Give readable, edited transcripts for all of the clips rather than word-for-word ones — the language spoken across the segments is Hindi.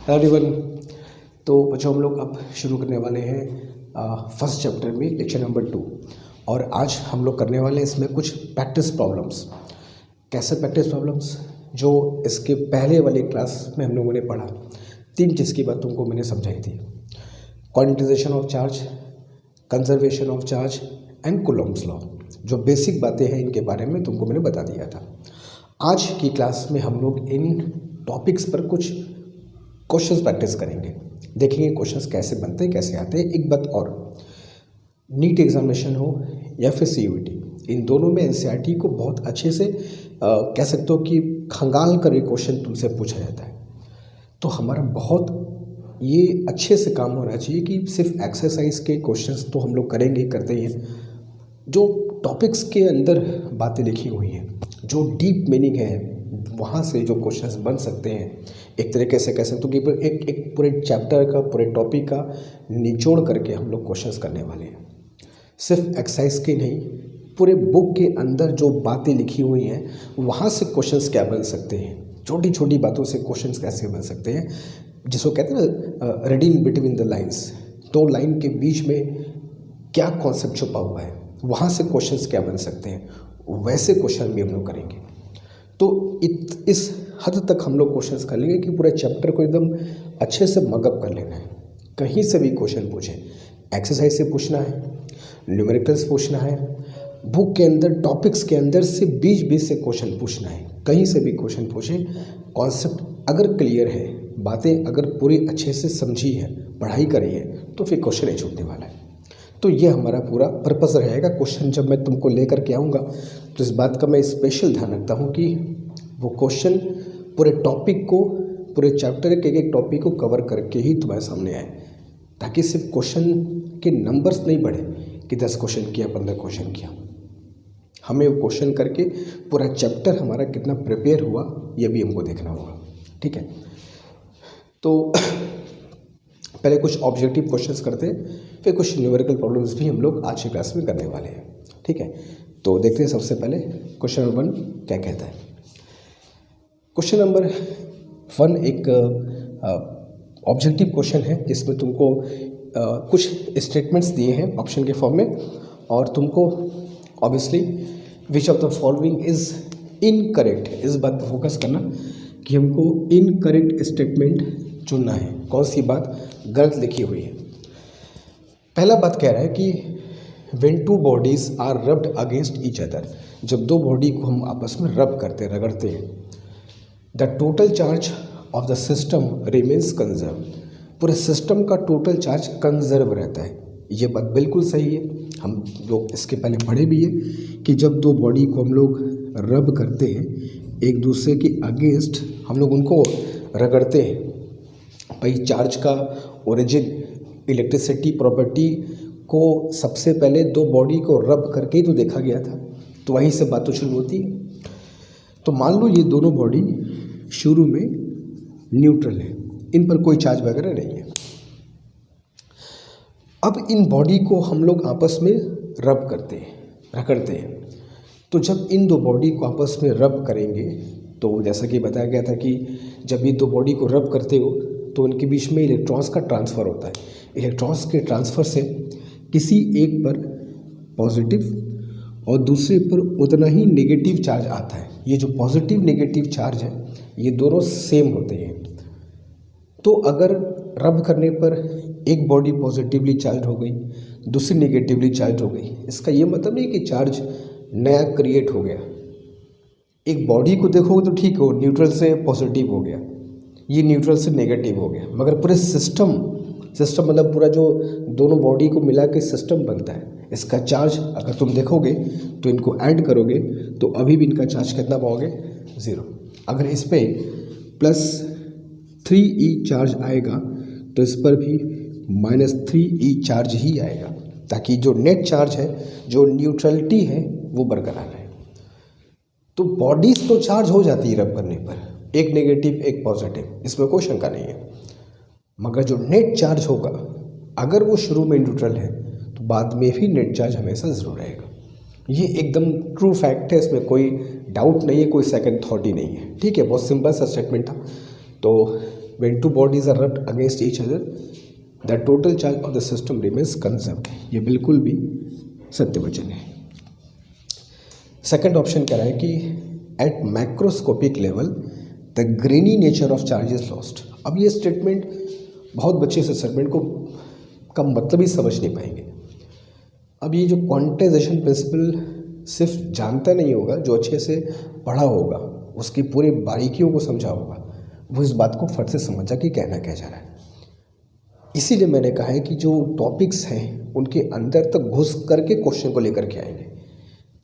Hello everyone. तो बच्चों हम लोग अब शुरू करने वाले हैं फर्स्ट चैप्टर में लेक्चर नंबर 2। और आज हम लोग करने वाले हैं इसमें कुछ प्रैक्टिस प्रॉब्लम्स। कैसे प्रैक्टिस प्रॉब्लम्स? जो इसके पहले वाली क्लास में हम लोगों ने पढ़ा, 3 चीज़ की बात तुमको मैंने समझाई थी। Quantisation of charge, conservation of charge and Coulomb's law. जो बेसिक बातें हैं इनके बारे में तुमको मैंने बता दिया था। आज की क्लास में हम लोग इन टॉपिक्स पर कुछ क्वेश्चंस प्रैक्टिस करेंगे, देखेंगे क्वेश्चंस कैसे बनते हैं, कैसे आते हैं। एक बात और, नीट एग्जामिनेशन हो या फिर सीयूईटी, इन दोनों में एनसीईआरटी को बहुत अच्छे से कह सकते हो कि खंगाल कर क्वेश्चन तुमसे पूछा जाता है। तो हमारा बहुत ये अच्छे से काम होना चाहिए कि सिर्फ एक्सरसाइज के क्वेश्चंस तो हम लोग करेंगे, करते ही हैं। जो टॉपिक्स के अंदर बातें लिखी हुई हैं, जो डीप मीनिंग है, वहाँ से जो क्वेश्चंस बन सकते हैं, एक तरीके से कह सकते हो कि एक पूरे चैप्टर का, पूरे टॉपिक का निचोड़ करके हम लोग क्वेश्चंस करने वाले हैं। सिर्फ एक्सरसाइज के नहीं, पूरे बुक के अंदर जो बातें लिखी हुई हैं वहाँ से क्वेश्चंस क्या बन सकते हैं, छोटी छोटी बातों से क्वेश्चंस कैसे बन सकते हैं, जिसको कहते हैं ना reading between the lines. 2 line के बीच में क्या कॉन्सेप्ट छुपा हुआ है, वहाँ से क्वेश्चंस क्या बन सकते हैं, वैसे क्वेश्चन भी हम लोग करेंगे। तो इस हद तक हम लोग कोशिश कर लेंगे कि पूरे चैप्टर को एकदम अच्छे से मगअप कर लेना है। कहीं से भी क्वेश्चन पूछे, एक्सरसाइज से पूछना है, न्यूमेरिकल्स पूछना है, बुक के अंदर टॉपिक्स के अंदर से बीच बीच से क्वेश्चन पूछना है। कहीं से भी क्वेश्चन पूछे, कॉन्सेप्ट अगर क्लियर है, बातें अगर पूरी अच्छे से समझी है, पढ़ाई करी है, तो फिर क्वेश्चन नहीं छूटने वाला है। तो ये हमारा पूरा पर्पस रहेगा। क्वेश्चन जब मैं तुमको लेकर के आऊँगा तो इस बात का मैं स्पेशल ध्यान रखता हूँ कि वो क्वेश्चन पूरे टॉपिक को, पूरे चैप्टर के एक टॉपिक को कवर करके ही तुम्हारे सामने आए, ताकि सिर्फ क्वेश्चन के नंबर्स नहीं बढ़े कि 10 क्वेश्चन किया, 15 क्वेश्चन किया। हमें वो क्वेश्चन करके पूरा चैप्टर हमारा कितना प्रिपेयर हुआ ये भी हमको देखना होगा। ठीक है, तो पहले कुछ ऑब्जेक्टिव क्वेश्चंस करते हैं, फिर कुछ न्यूमेरिकल प्रॉब्लम्स भी हम लोग आज की क्लास में करने वाले हैं। ठीक है, तो देखते हैं सबसे पहले क्वेश्चन नंबर 1 क्या कहता है। क्वेश्चन नंबर 1 एक ऑब्जेक्टिव क्वेश्चन है, जिसमें तुमको कुछ स्टेटमेंट्स दिए हैं ऑप्शन के फॉर्म में, और तुमको obviously which of the following is incorrect, इस बात पर फोकस करना कि हमको इनकरेक्ट स्टेटमेंट चुनना है। कौन सी बात गलत लिखी हुई है? पहला बात कह रहा है कि when two bodies are rubbed against each other, जब 2 बॉडी को हम आपस में रब करते हैं, रगड़ते हैं, the total charge of the system remains conserved, पूरे सिस्टम का टोटल चार्ज कंजर्व रहता है। ये बात बिल्कुल सही है, हम लोग इसके पहले पढ़े भी है कि जब 2 बॉडी को हम लोग रब करते हैं, एक दूसरे के अगेंस्ट हम लोग उनको रगड़ते हैं, भाई चार्ज का ओरिजिन, इलेक्ट्रिसिटी प्रॉपर्टी को सबसे पहले 2 बॉडी को रब करके ही तो देखा गया था, तो वहीं से बात तो शुरू होती है। तो मान लो ये दोनों बॉडी शुरू में न्यूट्रल है, इन पर कोई चार्ज वगैरह नहीं है। अब इन बॉडी को हम लोग आपस में रब करते हैं, रगड़ते हैं। तो जब इन 2 बॉडी को आपस में रब करेंगे, तो जैसा कि बताया गया था कि जब ये 2 बॉडी को रब करते हो तो उनके बीच में इलेक्ट्रॉन्स का ट्रांसफ़र होता है। इलेक्ट्रॉन्स के ट्रांसफ़र से किसी एक पर पॉजिटिव और दूसरे पर उतना ही नेगेटिव चार्ज आता है। ये जो पॉजिटिव नेगेटिव चार्ज है, ये दोनों सेम होते हैं। तो अगर रब करने पर एक बॉडी पॉजिटिवली चार्ज हो गई, दूसरी नेगेटिवली चार्ज हो गई, इसका ये मतलब नहीं कि चार्ज नया क्रिएट हो गया। एक बॉडी को देखोगे तो ठीक हो, न्यूट्रल से पॉजिटिव हो गया, ये न्यूट्रल से नेगेटिव हो गया, मगर पूरे सिस्टम मतलब पूरा जो दोनों बॉडी को मिला के सिस्टम बनता है, इसका चार्ज अगर तुम देखोगे तो इनको ऐड करोगे तो अभी भी इनका चार्ज कितना पाओगे? 0। अगर इस पर +3e चार्ज आएगा तो इस पर भी -3e चार्ज ही आएगा, ताकि जो नेट चार्ज है, जो न्यूट्रलिटी है, वो बरकरार है। तो बॉडीज तो चार्ज हो जाती है रब करने पर, एक नेगेटिव एक पॉजिटिव, इसमें कोई शंका नहीं है, मगर जो नेट चार्ज होगा अगर वो शुरू में न्यूट्रल है तो बाद में भी नेट चार्ज हमेशा ज़रूर रहेगा। ये एकदम ट्रू फैक्ट है, इसमें कोई डाउट नहीं है, कोई सेकंड थॉट ही नहीं है। ठीक है, बहुत सिंपल सा स्टेटमेंट था। तो when two bodies are rubbed against each other the total charge of the system remains conserved. ये बिल्कुल भी सत्य वचन है। सेकंड ऑप्शन कह रहा है कि at macroscopic level the grainy nature of charge is lost. अब ये स्टेटमेंट बहुत बच्चे इस स्टेटमेंट का मतलब ही समझ नहीं पाएंगे। अब ये जो क्वांटाइजेशन प्रिंसिपल सिर्फ जानता नहीं होगा, जो अच्छे से पढ़ा होगा, उसकी पूरी बारीकियों को समझा होगा, वो इस बात को फट से समझा कि कहना क्या जा रहा है। इसीलिए मैंने कहा है कि जो टॉपिक्स हैं उनके अंदर तक घुस करके क्वेश्चन को लेकर के आएंगे।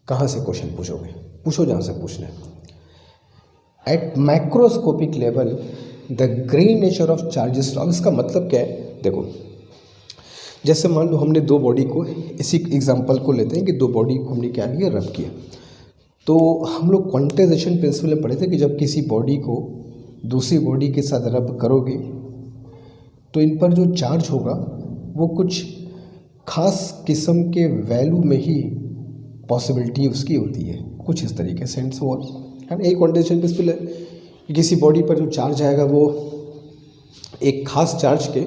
कहाँ से क्वेश्चन पूछोगे? पूछो जहाँ से पूछना है। At macroscopic level the grain nature of charges. अब इसका मतलब क्या है? देखो, जैसे मान लो हमने दो बॉडी को, इसी एग्जांपल को लेते हैं कि दो बॉडी को हमने क्या किया, रब किया। तो हम लोग क्वांटाइजेशन प्रिंसिपल में पढ़े थे कि जब किसी बॉडी को दूसरी बॉडी के साथ रब करोगे तो इन पर जो चार्ज होगा वो कुछ खास किस्म के वैल्यू में ही पॉसिबिलिटी उसकी होती है, कुछ इस तरीके से। एंड सो ऑन, है ना। एक क्वांटाइजेशन प्रिंसिपल है कि किसी बॉडी पर जो चार्ज आएगा वो एक खास चार्ज के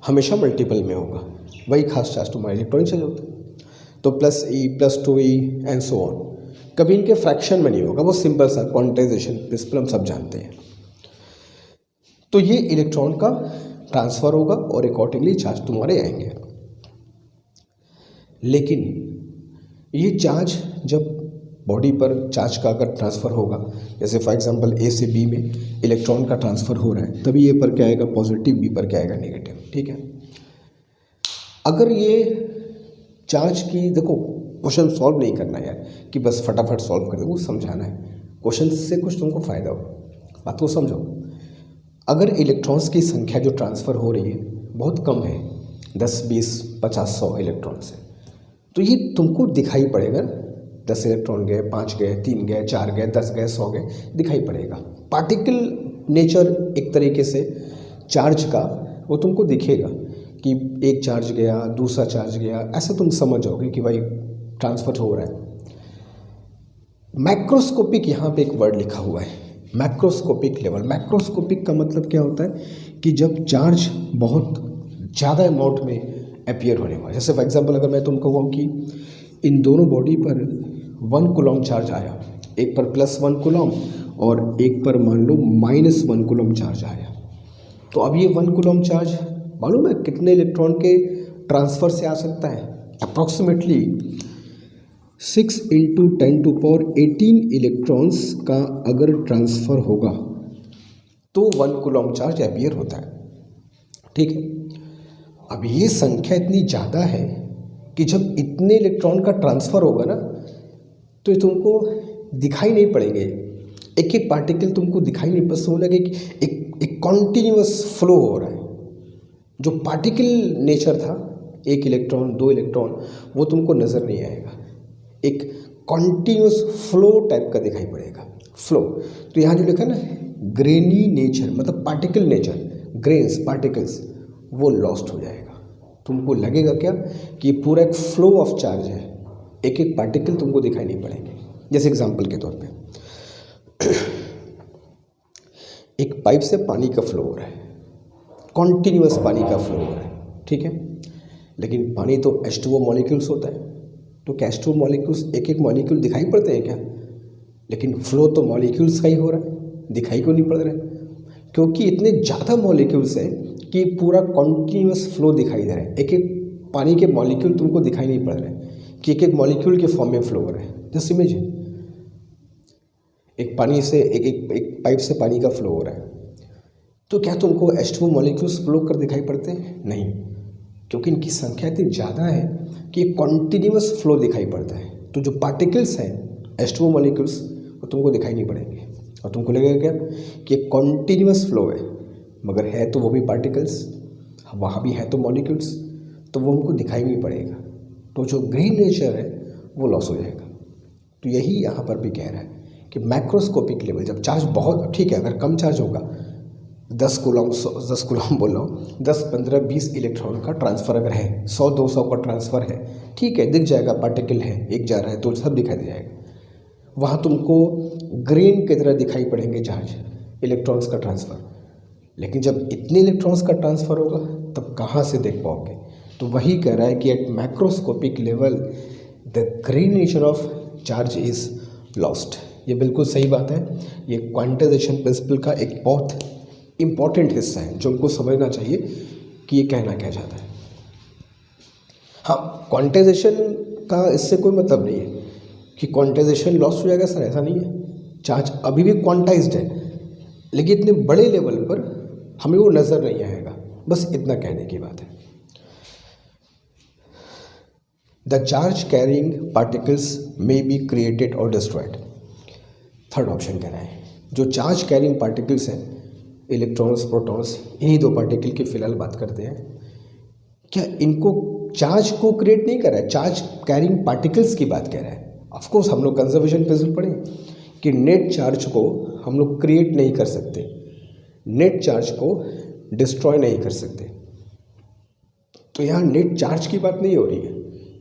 हमेशा मल्टीपल में होगा। वही खास चार्ज तुम्हारा इलेक्ट्रॉनिक चार्ज होता है। तो +E +2E and so on, कभी इनके फ्रैक्शन में नहीं होगा। वो सिंपल सा क्वांटाइजेशन प्रिंसिपल हम सब जानते हैं। तो ये इलेक्ट्रॉन का ट्रांसफ़र होगा और अकॉर्डिंगली चार्ज तुम्हारे आएंगे। लेकिन ये चार्ज जब बॉडी पर चार्ज का अगर ट्रांसफ़र होगा, जैसे फॉर एग्जांपल A से B में इलेक्ट्रॉन का ट्रांसफ़र हो रहा है, तभी A पर क्या आएगा, पॉजिटिव, B पर क्या आएगा, नेगेटिव। ठीक है। अगर ये चार्ज की, देखो क्वेश्चन सॉल्व नहीं करना यार कि बस फटाफट सॉल्व कर दो, वो समझाना है। क्वेश्चन से कुछ तुमको फ़ायदा हो, बात को समझो। अगर इलेक्ट्रॉन्स की संख्या जो ट्रांसफ़र हो रही है बहुत कम है, 10, 20, 50, 100 इलेक्ट्रॉन से, तो ये तुमको दिखाई पड़ेगा। 10 इलेक्ट्रॉन गए, 5 गए, 3 गए, 4 गए, 10 गए, 100 गए, दिखाई पड़ेगा। पार्टिकल नेचर एक तरीके से चार्ज का वो तुमको दिखेगा कि एक चार्ज गया, दूसरा चार्ज गया, ऐसा तुम समझ जाओगे कि भाई ट्रांसफ़र हो रहा है। मैक्रोस्कोपिक यहाँ पे एक वर्ड लिखा हुआ है, मैक्रोस्कोपिक लेवल। मैक्रोस्कोपिक का मतलब क्या होता है कि जब चार्ज बहुत ज़्यादा अमाउंट में अपीयर होने वाला। जैसे फॉर एग्जांपल अगर मैं तुमको कहूँ कि इन दोनों बॉडी पर 1 कूलम चार्ज आया, एक पर +1 कूलम और एक पर मान लो -1 कूलम चार्ज आया, तो अब ये 1 कूलम चार्ज मालूम है कितने इलेक्ट्रॉन के ट्रांसफ़र से आ सकता है? अप्रॉक्सीमेटली 6 × 10⁻18 इलेक्ट्रॉन्स का अगर ट्रांसफ़र होगा तो 1 कूलम चार्ज अपीयर होता है। ठीक है। अब ये संख्या इतनी ज़्यादा है कि जब इतने इलेक्ट्रॉन का ट्रांसफ़र होगा ना, तो ये तुमको दिखाई नहीं पड़ेंगे। एक एक पार्टिकल तुमको दिखाई नहीं, बस वो लगे कि एक कॉन्टीन्यूअस फ्लो हो रहा है। जो पार्टिकल नेचर था, 1 इलेक्ट्रॉन, 2 इलेक्ट्रॉन, वो तुमको नज़र नहीं आएगा। एक कॉन्टीन्यूअस फ्लो टाइप का दिखाई पड़ेगा, फ्लो। तो यहाँ जो लिखा ना ग्रेनी नेचर, मतलब पार्टिकल नेचर, ग्रेन्स, पार्टिकल्स, वो लॉस्ट हो जाएगा। तुमको लगेगा क्या कि पूरा एक फ्लो ऑफ चार्ज है, एक एक पार्टिकल तुमको दिखाई नहीं पड़ेंगे। जैसे एग्जांपल के तौर पे एक पाइप से पानी का फ्लो हो रहा है, कॉन्टीन्यूअस पानी का फ्लो हो रहा है, ठीक है। लेकिन पानी तो H2O मॉलिक्यूल्स होता है, तो क्या H2O मॉलिक्यूल्स एक एक मॉलिक्यूल दिखाई पड़ते हैं क्या? लेकिन फ्लो तो मॉलिक्यूल्स का ही हो रहा है, दिखाई क्यों नहीं पड़ रहा है? क्योंकि इतने ज़्यादा मॉलिक्यूल्स हैं कि पूरा कॉन्टीन्यूअस फ्लो दिखाई दे रहा है। एक एक पानी के मॉलिक्यूल तुमको दिखाई नहीं पड़ रहे हैं कि एक एक मॉलिक्यूल के फॉर्म में फ्लो हो रहा है। जस्ट इमेजिन, एक पानी से एक पाइप से पानी का फ्लो हो रहा है, तो क्या तुमको H2O मॉलिक्यूल्स फ्लो कर दिखाई पड़ते हैं? नहीं, क्योंकि इनकी संख्या इतनी ज़्यादा है कि कॉन्टीन्यूअस फ्लो दिखाई पड़ता है। तो जो पार्टिकल्स हैं H2O मॉलिक्यूल्स, वो तुमको दिखाई नहीं पड़ेंगे और तुमको लगेगा क्या कि एक कॉन्टीन्यूअस फ्लो है, मगर है तो वो भी पार्टिकल्स, वहाँ भी है तो मॉलिक्यूल्स, तो वो हमको दिखाई नहीं पड़ेगा। तो जो ग्रीन नेचर है वो लॉस हो जाएगा। तो यही यहाँ पर भी कह रहा है कि मैक्रोस्कोपिक लेवल, जब चार्ज बहुत, ठीक है, अगर कम चार्ज होगा, 10 कूलम बोल रहा हूँ, 10, 15, 20 इलेक्ट्रॉन का ट्रांसफ़र अगर है, 100, 200 का ट्रांसफ़र है, ठीक है, दिख जाएगा, पार्टिकल है, एक जा रहा है तो सब दिखाई दे जाएगा। वहाँ तुमको ग्रीन की तरह दिखाई पड़ेंगे चार्ज, इलेक्ट्रॉन्स का ट्रांसफ़र। लेकिन जब इतने इलेक्ट्रॉन्स का ट्रांसफ़र होगा तब कहाँ से देख पाओगे। तो वही कह रहा है कि at macroscopic level the green nature of charge is lost. ये बिल्कुल सही बात है। ये क्वांटाइजेशन प्रिंसिपल का एक बहुत इम्पॉर्टेंट हिस्सा है जो हमको समझना चाहिए कि ये कहना क्या चाहता है। हाँ, क्वांटाइजेशन का इससे कोई मतलब नहीं है कि क्वांटाइजेशन लॉस्ट हो जाएगा सर, ऐसा नहीं है। चार्ज अभी भी क्वांटाइज्ड है, लेकिन इतने बड़े लेवल पर हमें वो नज़र नहीं आएगा। बस इतना कहने की बात है। The charge carrying particles may be created और डिस्ट्रॉयड। थर्ड ऑप्शन कह रहा है जो चार्ज कैरिंग पार्टिकल्स हैं, इलेक्ट्रॉन्स, प्रोटॉन्स, इन्हीं दो पार्टिकल की फिलहाल बात करते हैं, क्या इनको चार्ज को क्रिएट नहीं कर रहा है, चार्ज कैरिंग पार्टिकल्स की बात कह रहा है। ऑफ कोर्स हम लोग कंजर्वेशन प्रिंसिपल पढ़े कि नेट चार्ज को हम लोग क्रिएट नहीं कर सकते, नेट चार्ज को डिस्ट्रॉय नहीं कर सकते। तो यहाँ नेट चार्ज की बात नहीं हो रही है।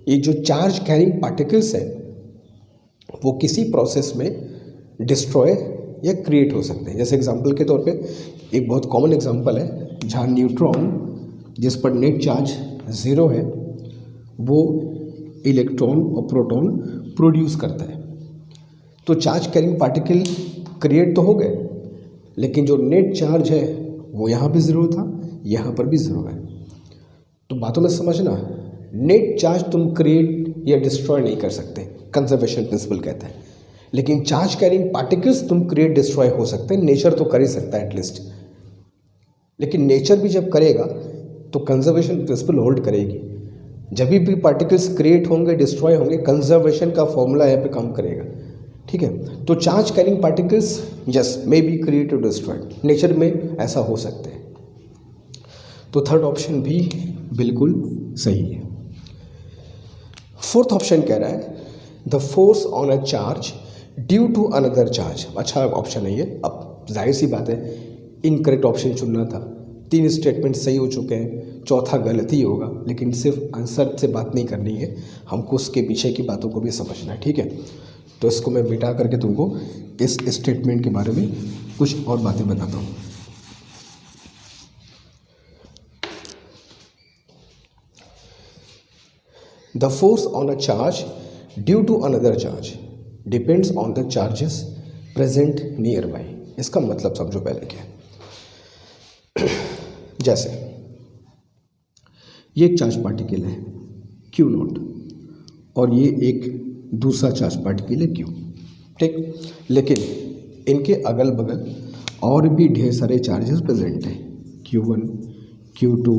ये जो चार्ज कैरिंग पार्टिकल्स हैं वो किसी प्रोसेस में डिस्ट्रॉय या क्रिएट हो सकते हैं। जैसे एग्जांपल के तौर पे एक बहुत कॉमन एग्जांपल है जहाँ न्यूट्रॉन जिस पर नेट चार्ज 0 है वो इलेक्ट्रॉन और प्रोटॉन प्रोड्यूस करता है। तो चार्ज कैरिंग पार्टिकल क्रिएट तो हो गए, लेकिन जो नेट चार्ज है वो यहाँ भी 0 था, यहाँ पर भी 0 है। तो बातों में समझना, नेट चार्ज तुम क्रिएट या डिस्ट्रॉय नहीं कर सकते, कंजर्वेशन प्रिंसिपल कहता है। लेकिन चार्ज कैरिंग पार्टिकल्स तुम क्रिएट डिस्ट्रॉय हो सकते हैं, नेचर तो कर ही सकता है एटलीस्ट। लेकिन नेचर भी जब करेगा तो कंजर्वेशन प्रिंसिपल होल्ड करेगी। जब भी पार्टिकल्स क्रिएट होंगे, डिस्ट्रॉय होंगे, कंजर्वेशन का फॉर्मूला यहाँ पे काम करेगा। ठीक है, तो charge carrying particles yes may be create और डिस्ट्रॉयड, नेचर में ऐसा हो सकते हैं। तो थर्ड ऑप्शन भी बिल्कुल सही है। फोर्थ ऑप्शन कह रहा है the force on a charge due to another charge. अच्छा ऑप्शन है ये। अब जाहिर सी बात है इनकरेक्ट ऑप्शन चुनना था। 3 स्टेटमेंट सही हो चुके हैं, चौथा गलती होगा, लेकिन सिर्फ आंसर से बात नहीं करनी है, हमको उसके पीछे की बातों को भी समझना है। ठीक है, तो इसको मैं मिटा करके तुमको इस स्टेटमेंट के बारे में कुछ और बातें बताता हूँ। The force on a charge due to another charge depends on the charges present nearby. इसका मतलब समझो पहले क्या है। जैसे ये एक चार्ज पार्टिकल है Q0 और ये एक दूसरा चार्ज पार्टिकल है Q, ठीक। लेकिन इनके अगल बगल और भी ढेर सारे चार्जेस प्रेजेंट हैं, Q1, Q2,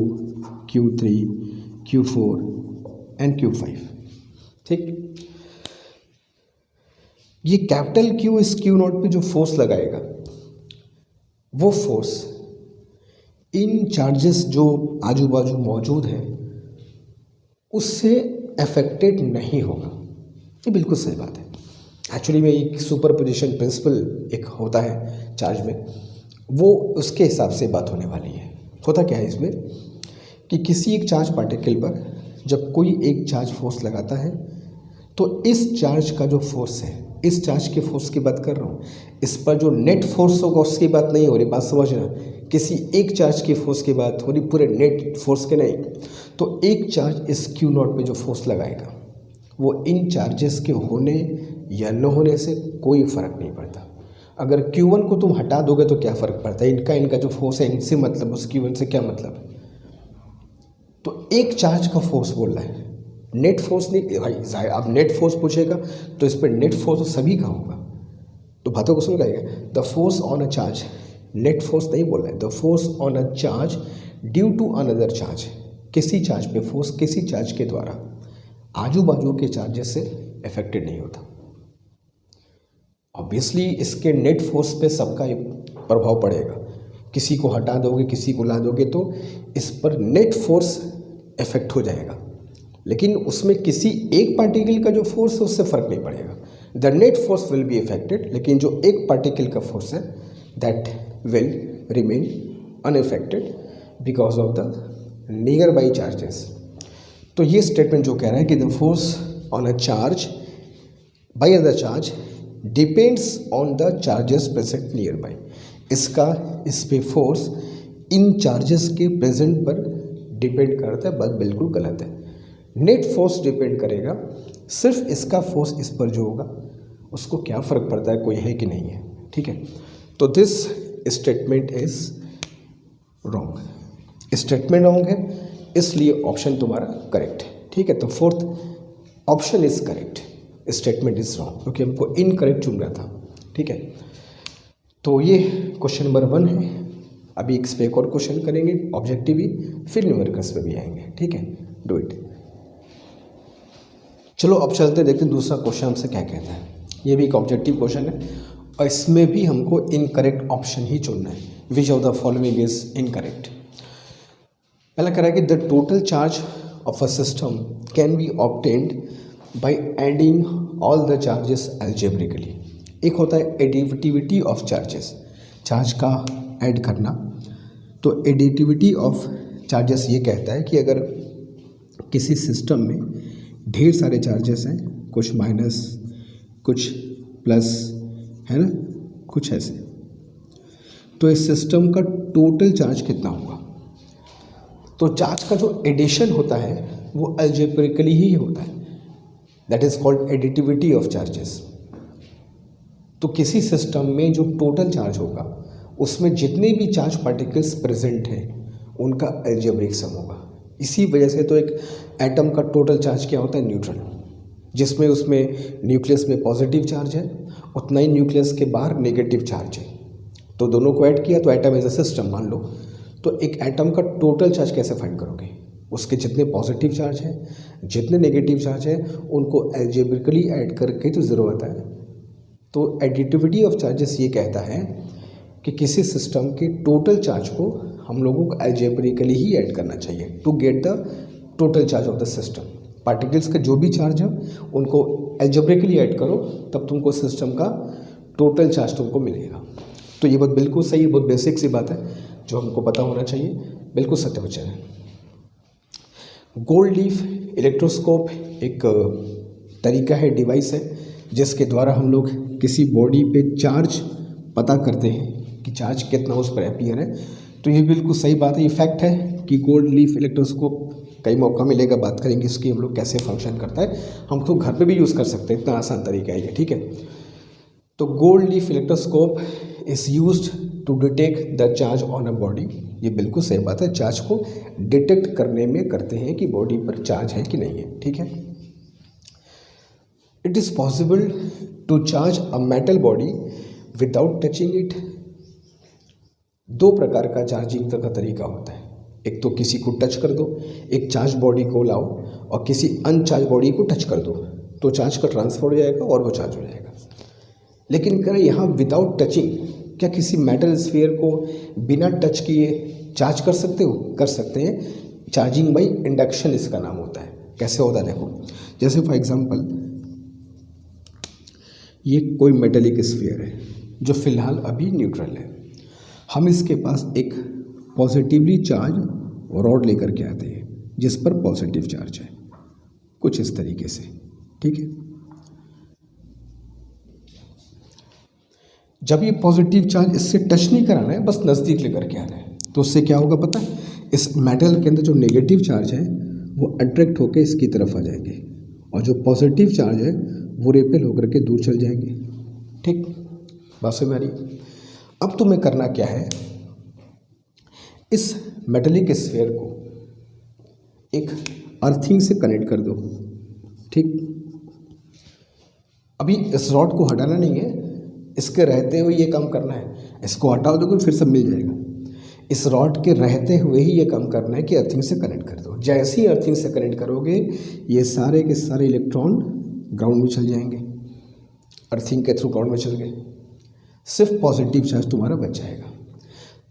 Q3, Q4 and Q5, ठीक। ये कैपिटल Q इस Q0 पे जो फोर्स लगाएगा वो फोर्स इन चार्जेस जो आजू बाजू मौजूद हैं उससे अफेक्टेड नहीं होगा। ये बिल्कुल सही बात है। एक्चुअली में एक सुपरपोजिशन प्रिंसिपल एक होता है चार्ज में, वो उसके हिसाब से बात होने वाली है। होता क्या है इसमें कि किसी एक चार्ज पार्टिकल पर जब कोई एक चार्ज फोर्स लगाता है तो इस चार्ज का जो फोर्स है, इस चार्ज के फोर्स की बात कर रहा हूँ, इस पर जो नेट फोर्स होगा उसकी बात नहीं हो रही, बात समझना। किसी एक चार्ज की फोर्स की बात हो रही, पूरे नेट फोर्स के नहीं। तो एक चार्ज इस Q0 पे जो फोर्स लगाएगा वो इन चार्जेस के होने या न होने से कोई फ़र्क नहीं पड़ता। अगर Q1 को तुम हटा दोगे तो क्या फ़र्क पड़ता है, इनका जो फोर्स है इनसे मतलब, उस Q1 से क्या मतलब है। तो एक चार्ज का फोर्स बोल रहा है, नेट फोर्स नहीं भाई। अब नेट फोर्स पूछेगा तो इस पर नेट फोर्स तो सभी का होगा। तो बातों को समझ आएगा। The force on a charge, net force नहीं बोल रहा है, the force on a charge due to another charge. किसी चार्ज पे फोर्स किसी चार्ज के द्वारा आजू बाजू के चार्जेस से अफेक्टेड नहीं होता। ऑब्वियसली इसके नेट फोर्स पे सबका प्रभाव पड़ेगा। किसी को हटा दोगे, किसी को ला दोगे तो इस पर नेट फोर्स इफेक्ट हो जाएगा, लेकिन उसमें किसी एक पार्टिकल का जो फोर्स है उससे फ़र्क नहीं पड़ेगा। The net force will B affected, लेकिन जो एक पार्टिकल का फोर्स है that will remain unaffected because of the near by charges. तो ये स्टेटमेंट जो कह रहा है कि the force on a charge by other charge depends on the charges present nearby, इसका इस पे फोर्स इन चार्जेस के प्रेजेंट पर डिपेंड करता है, बात बिल्कुल गलत है। नेट फोर्स डिपेंड करेगा, सिर्फ इसका फोर्स इस पर जो होगा उसको क्या फ़र्क पड़ता है, कोई है कि नहीं है, ठीक है। तो this statement is wrong, statement wrong है, इसलिए ऑप्शन तुम्हारा करेक्ट है, ठीक है। तो fourth option is correct, statement is wrong, क्योंकि हमको इनकरेक्ट चुन रहा था, ठीक है। तो ये क्वेश्चन नंबर 1 है। अभी इस पे एक और क्वेश्चन करेंगे ऑब्जेक्टिव भी, फिर न्यूमेरिकल्स पे भी आएंगे, ठीक है। Do it. चलो अब चलते देखते हैं दूसरा क्वेश्चन हमसे क्या कहता है। ये भी एक ऑब्जेक्टिव क्वेश्चन है और इसमें भी हमको इनकरेक्ट ऑप्शन ही चुनना है। Which of the following is incorrect. पहला कह रहा है कि the total charge of a system can be obtained by adding all the charges algebraically. एक होता है एडिटिविटी ऑफ चार्जेस, चार्ज का ऐड करना। तो एडिटिविटी ऑफ चार्जेस ये कहता है कि अगर किसी सिस्टम में ढेर सारे चार्जेस हैं, कुछ माइनस कुछ प्लस है ना, कुछ ऐसे, तो इस सिस्टम का टोटल चार्ज कितना होगा। तो चार्ज का जो एडिशन होता है वो अलजेब्रिकली ही होता है, that is called additivity of charges. तो किसी सिस्टम में जो टोटल चार्ज होगा उसमें जितने भी चार्ज पार्टिकल्स प्रेजेंट हैं उनका अलजेब्रिक सम होगा। इसी वजह से तो एक एटम का टोटल चार्ज क्या होता है, न्यूट्रल, जिसमें उसमें न्यूक्लियस में पॉजिटिव चार्ज है, उतना ही न्यूक्लियस के बाहर नेगेटिव चार्ज है। तो दोनों को ऐड किया तो एटम एज अ सिस्टम मान लो। तो एक एटम का टोटल चार्ज कैसे फाइंड करोगे, उसके जितने पॉजिटिव चार्ज हैं जितने नेगेटिव चार्ज हैं उनको अलजेब्रिकली ऐड करके तो ज़ीरो आता है। तो एडिटिविटी ऑफ चार्जेस ये कहता है कि किसी सिस्टम के टोटल चार्ज को हम लोगों को अलजेब्रिकली ही ऐड करना चाहिए to get the total charge of the system. Particles का जो भी चार्ज है उनको अलजेब्रिकली ऐड करो, तब तुमको सिस्टम का टोटल चार्ज तुमको मिलेगा। तो ये बात बिल्कुल सही है, बहुत बेसिक सी बात है जो हमको पता होना चाहिए, बिल्कुल सत्य वचन है। गोल्ड लीफ इलेक्ट्रोस्कोप एक तरीका है, डिवाइस है, जिसके द्वारा हम लोग किसी बॉडी पे चार्ज पता करते हैं कि चार्ज कितना उस पर अपीयर है। तो ये बिल्कुल सही बात है, ये फैक्ट है कि गोल्ड लीफ इलेक्ट्रोस्कोप कई मौका मिलेगा बात करेंगे इसकी हम लोग कैसे फंक्शन करता है, हम तो घर पे भी यूज़ कर सकते हैं, इतना आसान तरीका है ये, ठीक है। तो gold leaf electroscope is used to detect the charge on a body. ये बिल्कुल सही बात है, चार्ज को डिटेक्ट करने में करते हैं कि बॉडी पर चार्ज है कि नहीं है, ठीक है। It is possible to charge a metal body without touching it. दो प्रकार का चार्जिंग का तरीका होता है, एक तो किसी को टच कर दो, एक चार्ज बॉडी को लाओ और किसी अनचार्ज बॉडी को टच कर दो, तो चार्ज का ट्रांसफर हो जाएगा और वो चार्ज हो जाएगा। लेकिन करें यहाँ विदाउट टचिंग, क्या किसी मेटल स्फीयर को बिना टच किए चार्ज कर सकते हो? कर सकते हैं। चार्जिंग बाई इंडक्शन इसका नाम होता है। कैसे होता है देखो, जैसे फॉर एग्जांपल ये कोई मेटेलिक स्फीयर है जो फिलहाल अभी न्यूट्रल है, हम इसके पास एक पॉजिटिवली चार्ज रॉड लेकर के आते हैं जिस पर पॉजिटिव चार्ज है, कुछ इस तरीके से, ठीक है। जब ये पॉजिटिव चार्ज इससे टच नहीं कराना है, बस नज़दीक लेकर के आना है, तो उससे क्या होगा पता है, इस मेटल के अंदर जो नेगेटिव चार्ज है वो अट्रैक्ट होकर इसकी तरफ आ जाएंगे और जो पॉजिटिव चार्ज है वो रेपेल होकर के दूर चल जाएंगे, ठीक। बात समझ में आ रही? अब तुम्हें करना क्या है, इस मेटेलिक स्फीयर को एक अर्थिंग से कनेक्ट कर दो, ठीक। अभी इस रॉड को हटाना नहीं है, इसके रहते हुए ये काम करना है। इसको हटाओ दोगे फिर सब मिल जाएगा। इस रॉड के रहते हुए ही ये काम करना है कि अर्थिंग से कनेक्ट कर दो। जैसे ही अर्थिंग से कनेक्ट करोगे ये सारे के सारे इलेक्ट्रॉन ग्राउंड में चल जाएंगे, अर्थिंग के थ्रू ग्राउंड में चल गए, सिर्फ पॉजिटिव चार्ज तुम्हारा बच जाएगा।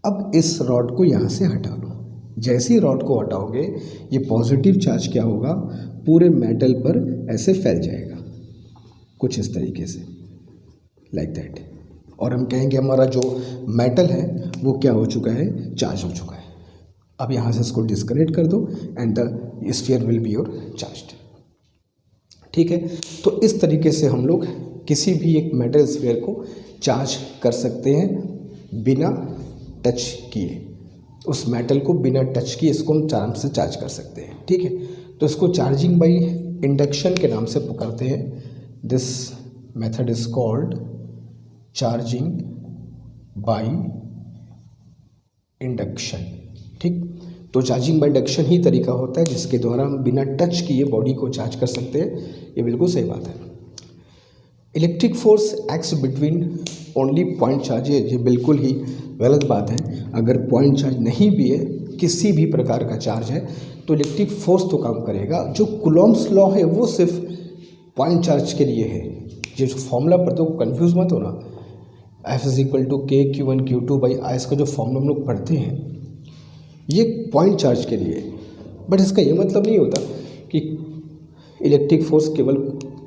अब इस रॉड को यहाँ से हटा लो। जैसे ही रॉड को हटाओगे ये पॉजिटिव चार्ज क्या होगा, पूरे मेटल पर ऐसे फैल जाएगा, कुछ इस तरीके से, लाइक दैट। और हम कहेंगे हमारा जो मेटल है वो क्या हो चुका है, चार्ज हो चुका है। अब यहाँ से इसको डिस्कनेक्ट कर दो and the sphere will be your charged, ठीक है। तो इस तरीके से हम लोग किसी भी एक मेटल स्फीयर को चार्ज कर सकते हैं बिना टच किए। उस मेटल को बिना टच किए इसको हम आराम से चार्ज कर सकते हैं, ठीक है। तो इसको चार्जिंग बाई इंडक्शन के नाम से पुकारते हैं। This method is called charging by induction, ठीक। तो चार्जिंग बाई इंडक्शन ही तरीका होता है जिसके द्वारा हम बिना टच किए बॉडी को चार्ज कर सकते हैं। ये बिल्कुल सही बात है। Electric force acts between only point charge, ये बिल्कुल ही गलत बात है। अगर पॉइंट चार्ज नहीं भी है, किसी भी प्रकार का चार्ज है, तो इलेक्ट्रिक फोर्स तो काम करेगा। जो कूलॉम्स लॉ है वो सिर्फ पॉइंट चार्ज के लिए है। ये जो फॉर्मूला पढ़ते हो कन्फ्यूज मत होना। F इज इक्वल टू के Q1 Q2 बाई आई, इसका जो फॉर्मूला हम लोग पढ़ते हैं ये पॉइंट चार्ज के लिए। बट इसका ये मतलब नहीं होता कि इलेक्ट्रिक फोर्स केवल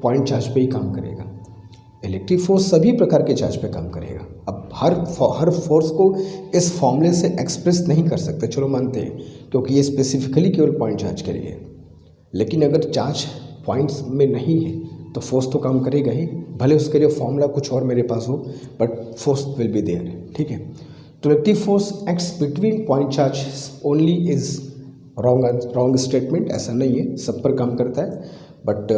पॉइंट चार्ज पे ही काम करेगा। इलेक्ट्रिक फोर्स सभी प्रकार के चार्ज पे काम करेगा। अब हर फोर्स को इस फॉर्मूले से एक्सप्रेस नहीं कर सकते, चलो मानते हैं, क्योंकि ये स्पेसिफिकली केवल पॉइंट चार्ज के लिए है। लेकिन अगर चार्ज पॉइंट्स में नहीं है तो फोर्स तो काम करेगा ही, भले उसके लिए फॉर्मूला कुछ और मेरे पास हो, but force will be there, ठीक है। तो electric force acts between point charge only is wrong statement, ऐसा नहीं है, सब पर काम करता है। बट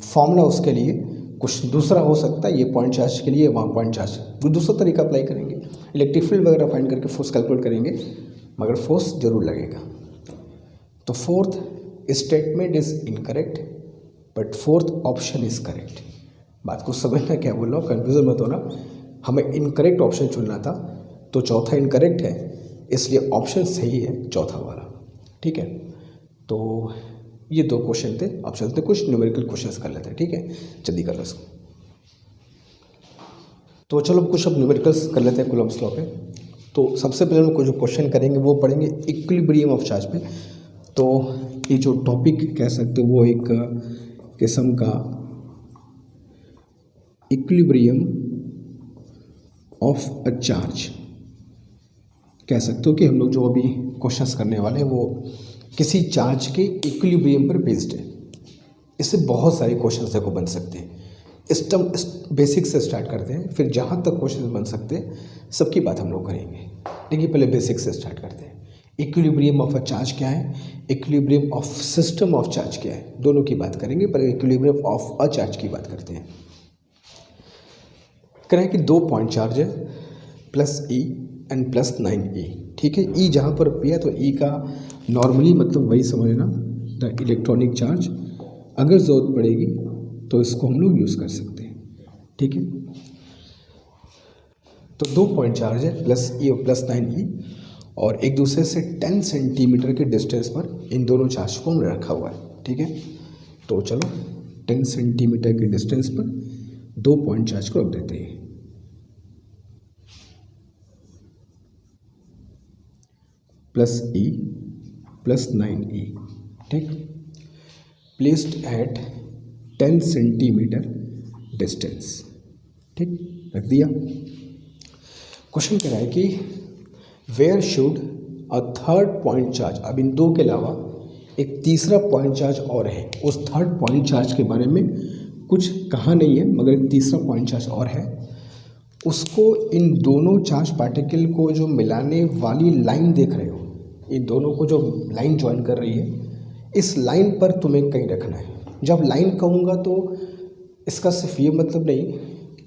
फॉर्मूला उसके लिए कुछ दूसरा हो सकता है। ये पॉइंट चार्ज के लिए, वहाँ पॉइंट चार्ज वो दूसरा तरीका अप्लाई करेंगे, इलेक्ट्रिक फील्ड वगैरह फाइंड करके फोर्स कैलकुलेट करेंगे, मगर फोर्स जरूर लगेगा। तो fourth statement is incorrect but fourth option is correct. बात को समझना क्या बोल रहा हूँ, कन्फ्यूजन मत होना। हमें इनकरेक्ट ऑप्शन चुनना था तो चौथा इनकरेक्ट है, इसलिए ऑप्शन सही है चौथा वाला, ठीक है। तो ये दो क्वेश्चन थे। अब चलते कुछ न्यूमेरिकल क्वेश्चंस कर लेते हैं, ठीक है। जल्दी कर लो इसको। तो चलो कुछ अब न्यूमेरिकल्स कर लेते हैं कूलम्स लॉ पे। तो सबसे पहले हम कुछ जो क्वेश्चन करेंगे वो पढ़ेंगे इक्विलिब्रियम ऑफ चार्ज पे। तो ये जो टॉपिक कह सकते हो वो एक किस्म का इक्विलिब्रियम ऑफ अ चार्ज कह सकते हो कि हम लोग जो अभी क्वेश्चंस करने वाले हैं वो किसी चार्ज के इक्विलिब्रियम पर बेस्ड है। इससे बहुत सारे क्वेश्चंस देखो बन सकते हैं। बेसिक से स्टार्ट करते हैं, फिर जहाँ तक क्वेश्चन बन सकते हैं सबकी बात हम लोग करेंगे। देखिए पहले बेसिक से स्टार्ट करते हैं। इक्विलिब्रियम ऑफ अ चार्ज क्या है, equilibrium of system of charge क्या है, दोनों की बात करेंगे। पर इक्विलिब्रियम ऑफ अ चार्ज की बात करते हैं। कह रहे हैं कि 2 पॉइंट चार्ज है +E एंड +9E, ठीक है। E जहाँ पर P है तो E का नॉर्मली मतलब वही समझना, द इलेक्ट्रॉनिक चार्ज। अगर ज़रूरत पड़ेगी तो इसको हम लोग यूज़ कर सकते हैं, ठीक है। तो 2 पॉइंट चार्ज है +E और +9E, और एक दूसरे से 10 सेंटीमीटर के डिस्टेंस पर इन दोनों चार्ज को हमने रखा हुआ है, ठीक है। तो चलो 10 सेंटीमीटर के डिस्टेंस पर 2 पॉइंट चार्ज को रख देते हैं। +E +9E, ठीक, प्लेस्ड एट 10 सेंटीमीटर डिस्टेंस, ठीक, रख दिया। क्वेश्चन कह रहा है कि where should a third point charge, अब इन दो के अलावा एक तीसरा पॉइंट चार्ज और है। उस थर्ड पॉइंट चार्ज के बारे में कुछ कहा नहीं है, मगर एक तीसरा पॉइंट चार्ज और है। उसको इन दोनों चार्ज पार्टिकल को जो मिलाने वाली लाइन देख रहे हो, इन दोनों को जो लाइन ज्वाइन कर रही है, इस लाइन पर तुम्हें कहीं रखना है। जब लाइन कहूँगा तो इसका सिर्फ ये मतलब नहीं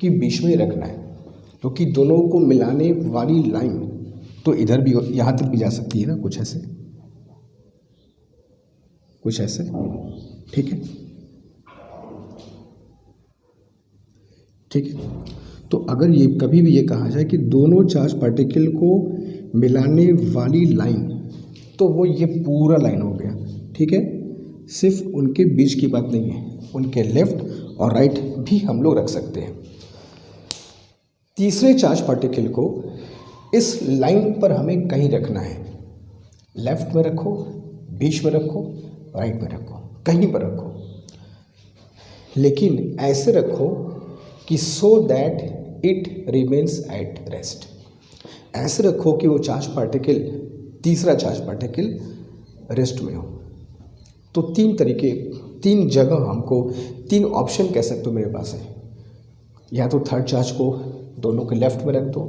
कि बीच में रखना है, क्योंकि दोनों को मिलाने वाली लाइन तो इधर भी यहाँ तक भी जा सकती है ना, कुछ ऐसे कुछ ऐसे, ठीक है, ठीक है। तो अगर ये कभी भी ये कहा जाए कि दोनों चार्ज पार्टिकल को मिलाने वाली लाइन, तो वो ये पूरा लाइन हो गया, ठीक है। सिर्फ उनके बीच की बात नहीं है, उनके लेफ्ट और राइट भी हम लोग रख सकते हैं। तीसरे चार्ज पार्टिकल को इस लाइन पर हमें कहीं रखना है। लेफ्ट में रखो, बीच में रखो, राइट में रखो, कहीं पर रखो, लेकिन ऐसे रखो कि so that it remains at rest. ऐसे रखो कि वो चार्ज पार्टिकल, तीसरा चार्ज पार्टिकल रेस्ट में हो। तो 3 तरीके, 3 जगह हमको, 3 ऑप्शन कह सकते हो मेरे पास है। या तो थर्ड चार्ज को दोनों के लेफ्ट में रख दो,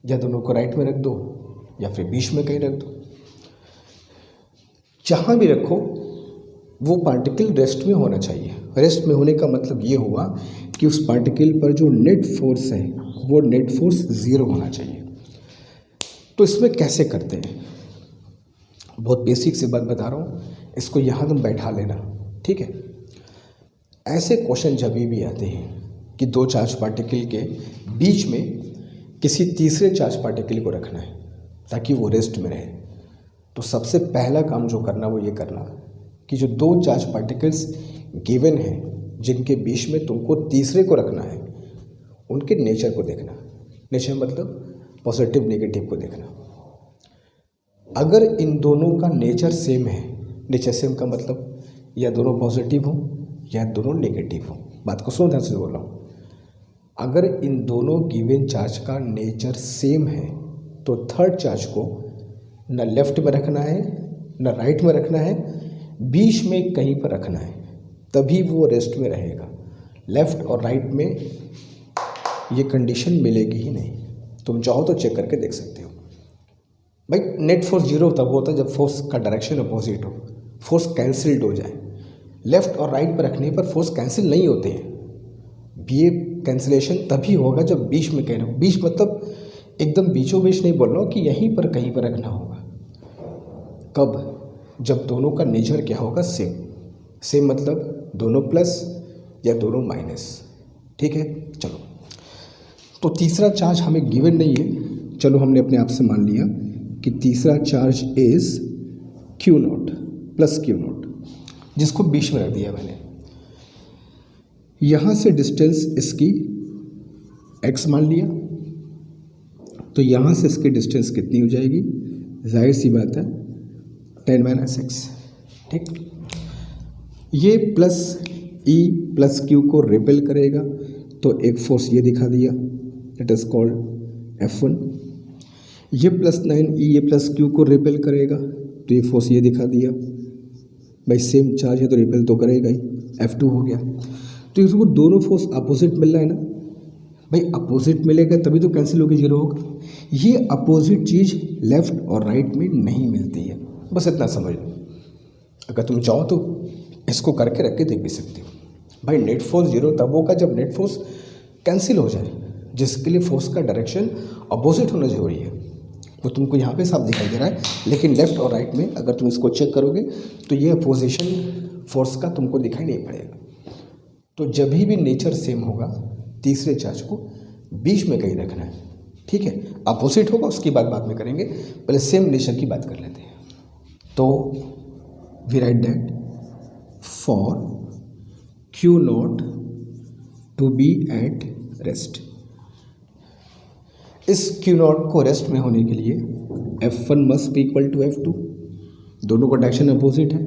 या दोनों को राइट में रख दो, या फिर बीच में कहीं रख दो, जहाँ भी रखो वो पार्टिकल रेस्ट में होना चाहिए। रेस्ट में होने का मतलब ये हुआ कि उस पार्टिकल पर जो नेट फोर्स है वो नेट फोर्स 0 होना चाहिए। तो इसमें कैसे करते हैं, बहुत बेसिक सी बात बता रहा हूँ, इसको यहाँ तुम बैठा लेना, ठीक है। ऐसे क्वेश्चन जब भी आते हैं कि दो चार्ज पार्टिकल के बीच में किसी तीसरे चार्ज पार्टिकल को रखना है ताकि वो रेस्ट में रहे, तो सबसे पहला काम जो करना वो ये करना कि जो दो चार्ज पार्टिकल्स गिवन हैं जिनके बीच में तुमको तीसरे को रखना है, उनके नेचर को देखना। नेचर मतलब पॉजिटिव नेगेटिव को देखना। अगर इन दोनों का नेचर सेम है, नेचर सेम का मतलब या दोनों पॉजिटिव हो या दोनों नेगेटिव हो, बात को सुन ध्यान से बोल रहा हूँ। अगर इन दोनों गिवन चार्ज का नेचर सेम है तो थर्ड चार्ज को न लेफ्ट में रखना है न राइट में रखना है, बीच में कहीं पर रखना है, तभी वो रेस्ट में रहेगा। लेफ्ट और राइट में ये कंडीशन मिलेगी ही नहीं। तुम चाहो तो चेक करके देख सकते हो। भाई नेट फोर्स 0 तब होता है जब फोर्स का डायरेक्शन अपोजिट हो, फोर्स कैंसिल्ड हो जाए। लेफ्ट और राइट पर रखने पर फोर्स कैंसिल नहीं होते हैं। ये कैंसिलेशन तभी होगा जब बीच में कहीं रहो। बीच मतलब एकदम बीचों बीच नहीं बोल रहा हूँ कि यहीं पर कहीं पर रखना होगा। कब? जब दोनों का नेचर क्या होगा, सेम। सेम मतलब दोनों प्लस या दोनों माइनस, ठीक है। चलो, तो तीसरा चार्ज हमें गिवन नहीं है, चलो हमने अपने आप से मान लिया कि तीसरा charge is Q0 plus Q0, जिसको बीच में रख दिया मैंने। यहाँ से डिस्टेंस इसकी x मान लिया, तो यहाँ से इसकी डिस्टेंस कितनी हो जाएगी, जाहिर सी बात है 10 - x, ठीक। ये प्लस E प्लस Q को रिपेल करेगा, तो एक फोर्स ये दिखा दिया, इट इज़ कॉल्ड F1। ये +9E ये प्लस Q को रिपेल करेगा, तो ये फोर्स ये दिखा दिया। भाई सेम चार्ज है तो रिपेल तो करेगा ही, F2 हो गया। तो इसको दोनों फोर्स अपोजिट मिल रहा है ना, भाई अपोजिट मिलेगा तभी तो कैंसिल होकर 0 होगा। ये अपोजिट चीज़ लेफ्ट और राइट में नहीं मिलती है, बस इतना समझ लो। अगर तुम चाहो तो इसको करके रख के देख भी सकते हो। भाई नेट फोर्स 0 तब होगा जब नेट फोर्स कैंसिल हो जाए, जिसके लिए फोर्स का डायरेक्शन अपोजिट होना जरूरी है। वो तुमको यहाँ पे साफ दिखाई दे रहा है, लेकिन लेफ्ट और राइट में अगर तुम इसको चेक करोगे तो ये अपोजिशन फोर्स का तुमको दिखाई नहीं पड़ेगा। तो जब भी नेचर सेम होगा, तीसरे चार्ज को बीच में कहीं रखना है, ठीक है। अपोजिट होगा उसकी बात बाद में करेंगे, पहले सेम नेचर की बात कर लेते हैं। तो we write that for Q0 to be at rest. इस Q0 को रेस्ट में होने के लिए F1 must be equal to F2। दोनों का डायरेक्शन अपोजिट है,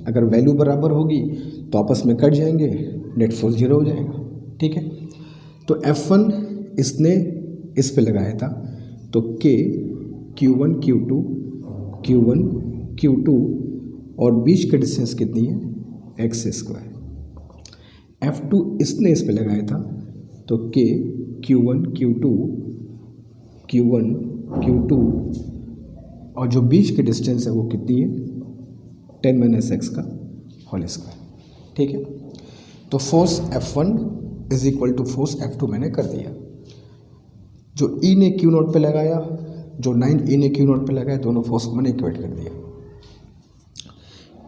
अगर वैल्यू बराबर होगी तो आपस में कट जाएंगे, नेट फोर्स 0 हो जाएगा, ठीक है। तो F1 इसने इस पे लगाया था, तो K Q1 Q2 Q1 Q2 और बीच की डिस्टेंस कितनी है, x²। F2 इसने इस पे लगाया था, तो K Q1 Q2 Q1 Q2 और जो बीच की डिस्टेंस है वो कितनी है, 10 - x का होल स्क्वायर, ठीक है। तो force F1 is equal to force F2 मैंने कर दिया। जो E ने Q0 पे लगाया, जो 9E ने Q0 पे लगाया, दोनों फोर्स को मैंने इक्वेट कर दिया।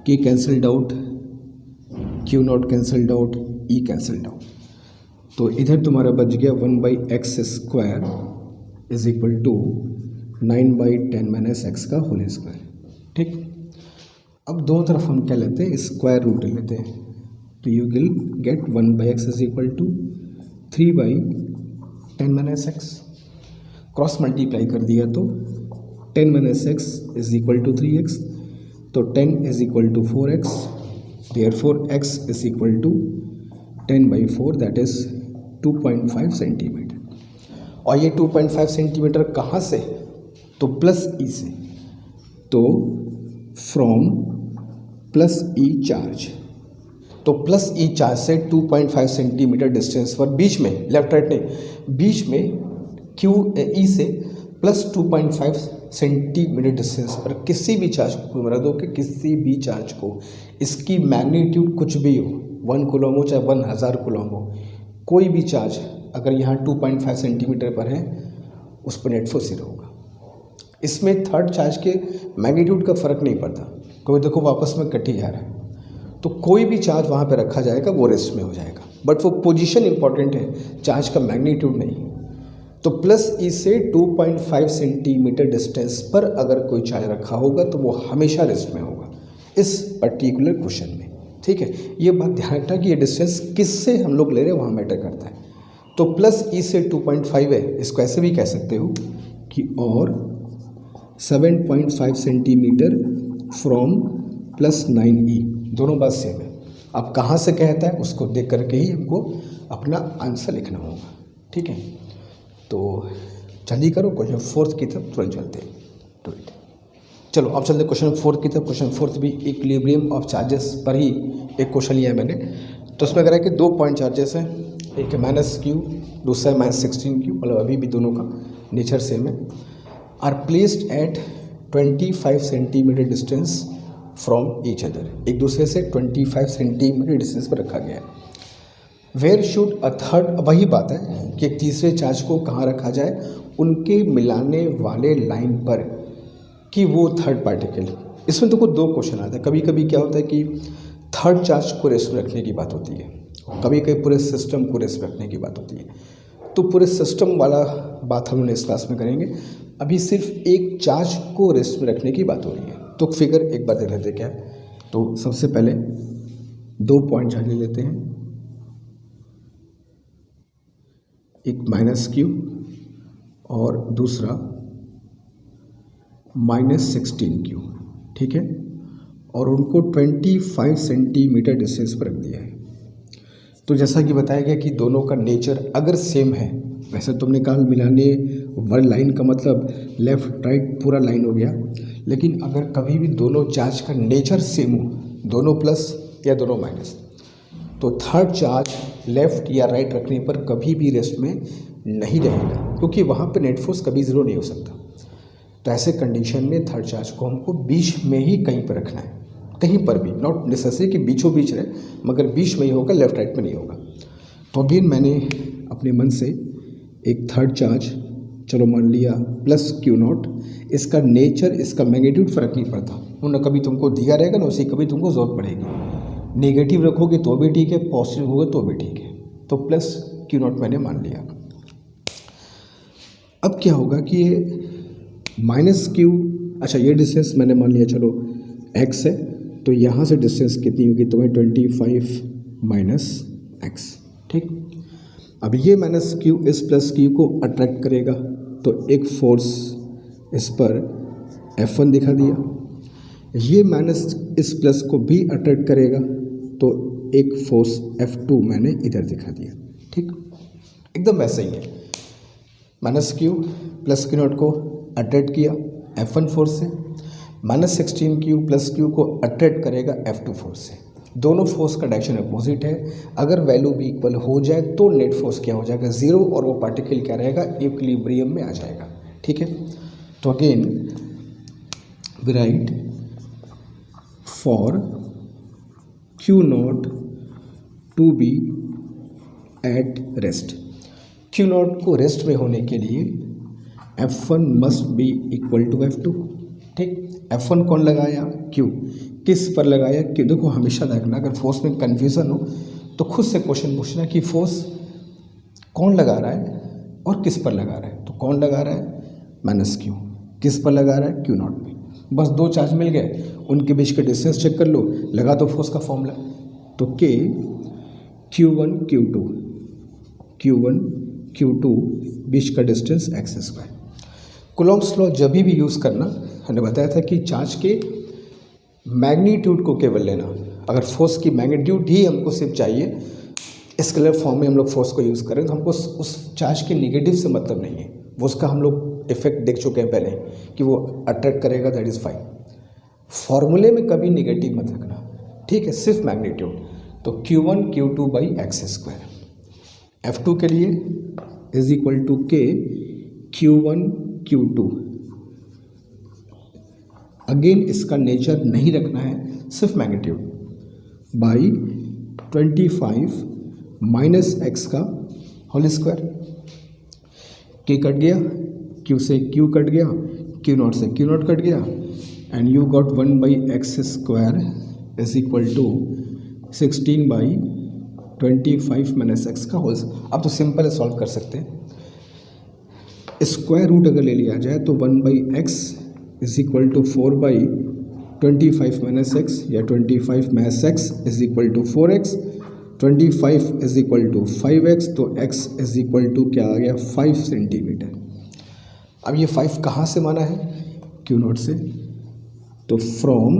K cancelled out, Q0 cancelled out, E cancelled out, तो इधर तुम्हारा बच गया 1/x² is equal to 9/10 - x का होल स्क्वायर, ठीक। अब दोनों तरफ हम क्या लेते हैं, स्क्वायर रूट लेते हैं, तो you will get 1/x is equal to 3/10 - x। Cross multiply कर दिया तो 10 - x is equal to 3x, तो 10 is equal to 4x, therefore x is equal to 10/4 that is 2.5 centimetre. और ये 2.5 सेंटीमीटर कहाँ से, तो प्लस E से, तो फ्रॉम प्लस E चार्ज, तो प्लस E चार्ज से 2.5 सेंटीमीटर डिस्टेंस पर बीच में, लेफ्ट राइट नहीं, बीच में E से प्लस 2.5 सेंटीमीटर डिस्टेंस पर किसी भी चार्ज को रख दो कि किसी भी चार्ज को इसकी मैग्नीट्यूड कुछ भी हो, 1 कूलम हो चाहे 1000 कूलम हो, कोई भी चार्ज अगर यहाँ 2.5 सेंटीमीटर पर है उस पर नेट फोर्स 0 होगा। इसमें थर्ड चार्ज के मैग्नीट्यूड का फ़र्क नहीं पड़ता, क्योंकि देखो वापस में कट ही जा रहा है, तो कोई भी चार्ज वहाँ पे रखा जाएगा वो रेस्ट में हो जाएगा, बट वो पोजीशन इंपॉर्टेंट है, चार्ज का मैग्नीट्यूड नहीं। तो प्लस ई से 2.5 सेंटीमीटर डिस्टेंस पर अगर कोई चार्ज रखा होगा तो वो हमेशा रेस्ट में होगा इस पर्टिकुलर क्वेश्चन में। ठीक है, ये बात ध्यान रखना कि ये डिस्टेंस किससे हम लोग ले रहे हैं वहाँ मैटर करता है। तो प्लस ई से 2.5 है, इसको ऐसे भी कह सकते हो कि और 7.5 सेंटीमीटर फ्रॉम प्लस 9e, दोनों बात सेम है। अब कहाँ से कहता है उसको देख करके ही हमको अपना आंसर लिखना होगा। ठीक है, तो जल्दी करो, क्वेश्चन 4 की तरफ तुरंत चलते हैं। तो चलो अब चलते क्वेश्चन 4 की तरफ। क्वेश्चन 4 भी इक्विलिब्रियम ऑफ चार्जेस पर ही एक क्वेश्चन लिया है मैंने। तो उसमें कह रहा है कि 2 पॉइंट चार्जेस हैं, एक है -q, दूसरा है -16q, मतलब अभी भी दोनों का नेचर सेम है। Are placed at 25 centimetre distance from each other, एक दूसरे से 25 सेंटीमीटर डिस्टेंस पर रखा गया है। वेयर शुड अ थर्ड, वही बात है कि एक तीसरे चार्ज को कहाँ रखा जाए, उनके मिलाने वाले लाइन पर, कि वो थर्ड पार्टिकल। इसमें तो कुछ 2 क्वेश्चन आते हैं। कभी कभी क्या होता है कि थर्ड चार्ज को रेस्ट में रखने की बात होती है, कभी कभी पूरे सिस्टम को रेस्ट में रखने की बात होती है। तो पूरे सिस्टम वाला बात हम लोग इस क्लास में करेंगे, अभी सिर्फ एक चार्ज को रेस्ट में रखने की बात हो रही है। तो फिगर एक बार देख लेते क्या है। तो सबसे पहले 2 पॉइंट चार्ज ले लेते हैं, एक -q और दूसरा -16q। ठीक है, और उनको 25 सेंटीमीटर डिस्टेंस पर रख दिया है। तो जैसा कि बताया गया कि दोनों का नेचर अगर सेम है, वैसे तुमने कहा मिलाने वाली लाइन का मतलब लेफ़्ट राइट पूरा लाइन हो गया, लेकिन अगर कभी भी दोनों चार्ज का नेचर सेम हो, दोनों प्लस या दोनों माइनस, तो थर्ड चार्ज लेफ़्ट या राइट रखने पर कभी भी रेस्ट में नहीं रहेगा, क्योंकि वहाँ पे नेट फोर्स कभी 0 नहीं हो सकता। तो ऐसे कंडीशन में थर्ड चार्ज को हमको बीच में ही कहीं पर रखना है, कहीं पर भी, नॉट नेसेसरी कि बीचों बीच रहे, मगर बीच में ही होगा, लेफ़्ट राइट में नहीं होगा। तो अगेन मैंने अपने मन से एक थर्ड चार्ज, चलो मान लिया +q0, इसका नेचर, इसका मैग्नीट्यूड फ़र्क नहीं पड़ता, उन्होंने कभी तुमको दिया रहेगा ना, उसी कभी तुमको ज़रूरत पड़ेगी। नेगेटिव रखोगे तो भी ठीक है, पॉजिटिव होगा तो भी ठीक है। तो +q0 मैंने मान लिया। अब क्या होगा कि ये -q, अच्छा ये डिस्टेंस मैंने मान लिया, चलो x है, तो यहाँ से डिस्टेंस कितनी होगी, तो 25 - x। ठीक, अब ये -q इस +q को अट्रैक्ट करेगा, तो एक फोर्स इस पर F1 दिखा दिया, ये माइनस इस प्लस को भी अट्रैक्ट करेगा, तो एक फोर्स F2 मैंने इधर दिखा दिया। ठीक, एकदम वैसे ही है, -q +q0 को अट्रैक्ट किया F1 फोर्स से, -16q +q को अट्रैक्ट करेगा F2 फोर्स से। दोनों फोर्स का डायरेक्शन अपोजिट है, अगर वैल्यू भी इक्वल हो जाए तो नेट फोर्स क्या हो जाएगा, 0, और वो पार्टिकल क्या रहेगा, इक्विलिब्रियम में आ जाएगा। ठीक है, तो again we write for Q0 to be at rest, Q0 को रेस्ट में होने के लिए F1 must be equal to F2। ठीक, F1 कौन लगाया, Q, किस पर लगाया, कि देखो हमेशा देखना, अगर फोर्स में कन्फ्यूज़न हो तो खुद से क्वेश्चन पूछना कि फोर्स कौन लगा रहा है और किस पर लगा रहा है। तो कौन लगा रहा है, -q, किस पर लगा रहा है, Q0 पे। बस 2 चार्ज मिल गए, उनके बीच के डिस्टेंस चेक कर लो, लगा दो फोर्स का फॉर्मूला, तो K Q1 Q2 बीच का डिस्टेंस x²। कूलॉम्स लॉ जब भी यूज़ करना, हमने बताया था कि चार्ज के मैग्नीट्यूड को केवल लेना, अगर फोर्स की मैग्नीट्यूड ही हमको सिर्फ चाहिए, स्केलर फॉर्म में हम लोग फोर्स को यूज़ करें, तो हमको उस चार्ज के नेगेटिव से मतलब नहीं है, वो उसका हम लोग इफेक्ट देख चुके हैं पहले कि वो अट्रैक्ट करेगा, दैट इज़ फाइन। फॉर्मूले में कभी नेगेटिव मत रखना, ठीक है, सिर्फ मैग्नीट्यूड। तो Q1 Q2/x²। F2 के लिए is equal to K Q1 Q2 again इसका नेचर नहीं रखना है, सिर्फ मैग्नीट्यूड, बाई 25 माइनस एक्स का होल स्क्वायर। के कट गया, क्यू से क्यू कट गया, क्यू नॉट से क्यू नॉट कट गया, and you got 1 by x square is equal to 16 by 25 minus x का होल। अब तो सिंपल सॉल्व कर सकते हैं। स्क्वायर रूट अगर ले लिया जाए तो 1 by x is equal to 4 by 25 minus x, is 25 minus एक्स is equal to 4x, 25 is equal to 5x, तो x इज इक्वल टू क्या आ गया 5 सेंटीमीटर। अब ये 5 कहाँ से माना है, क्यू नॉट से, तो फ्रॉम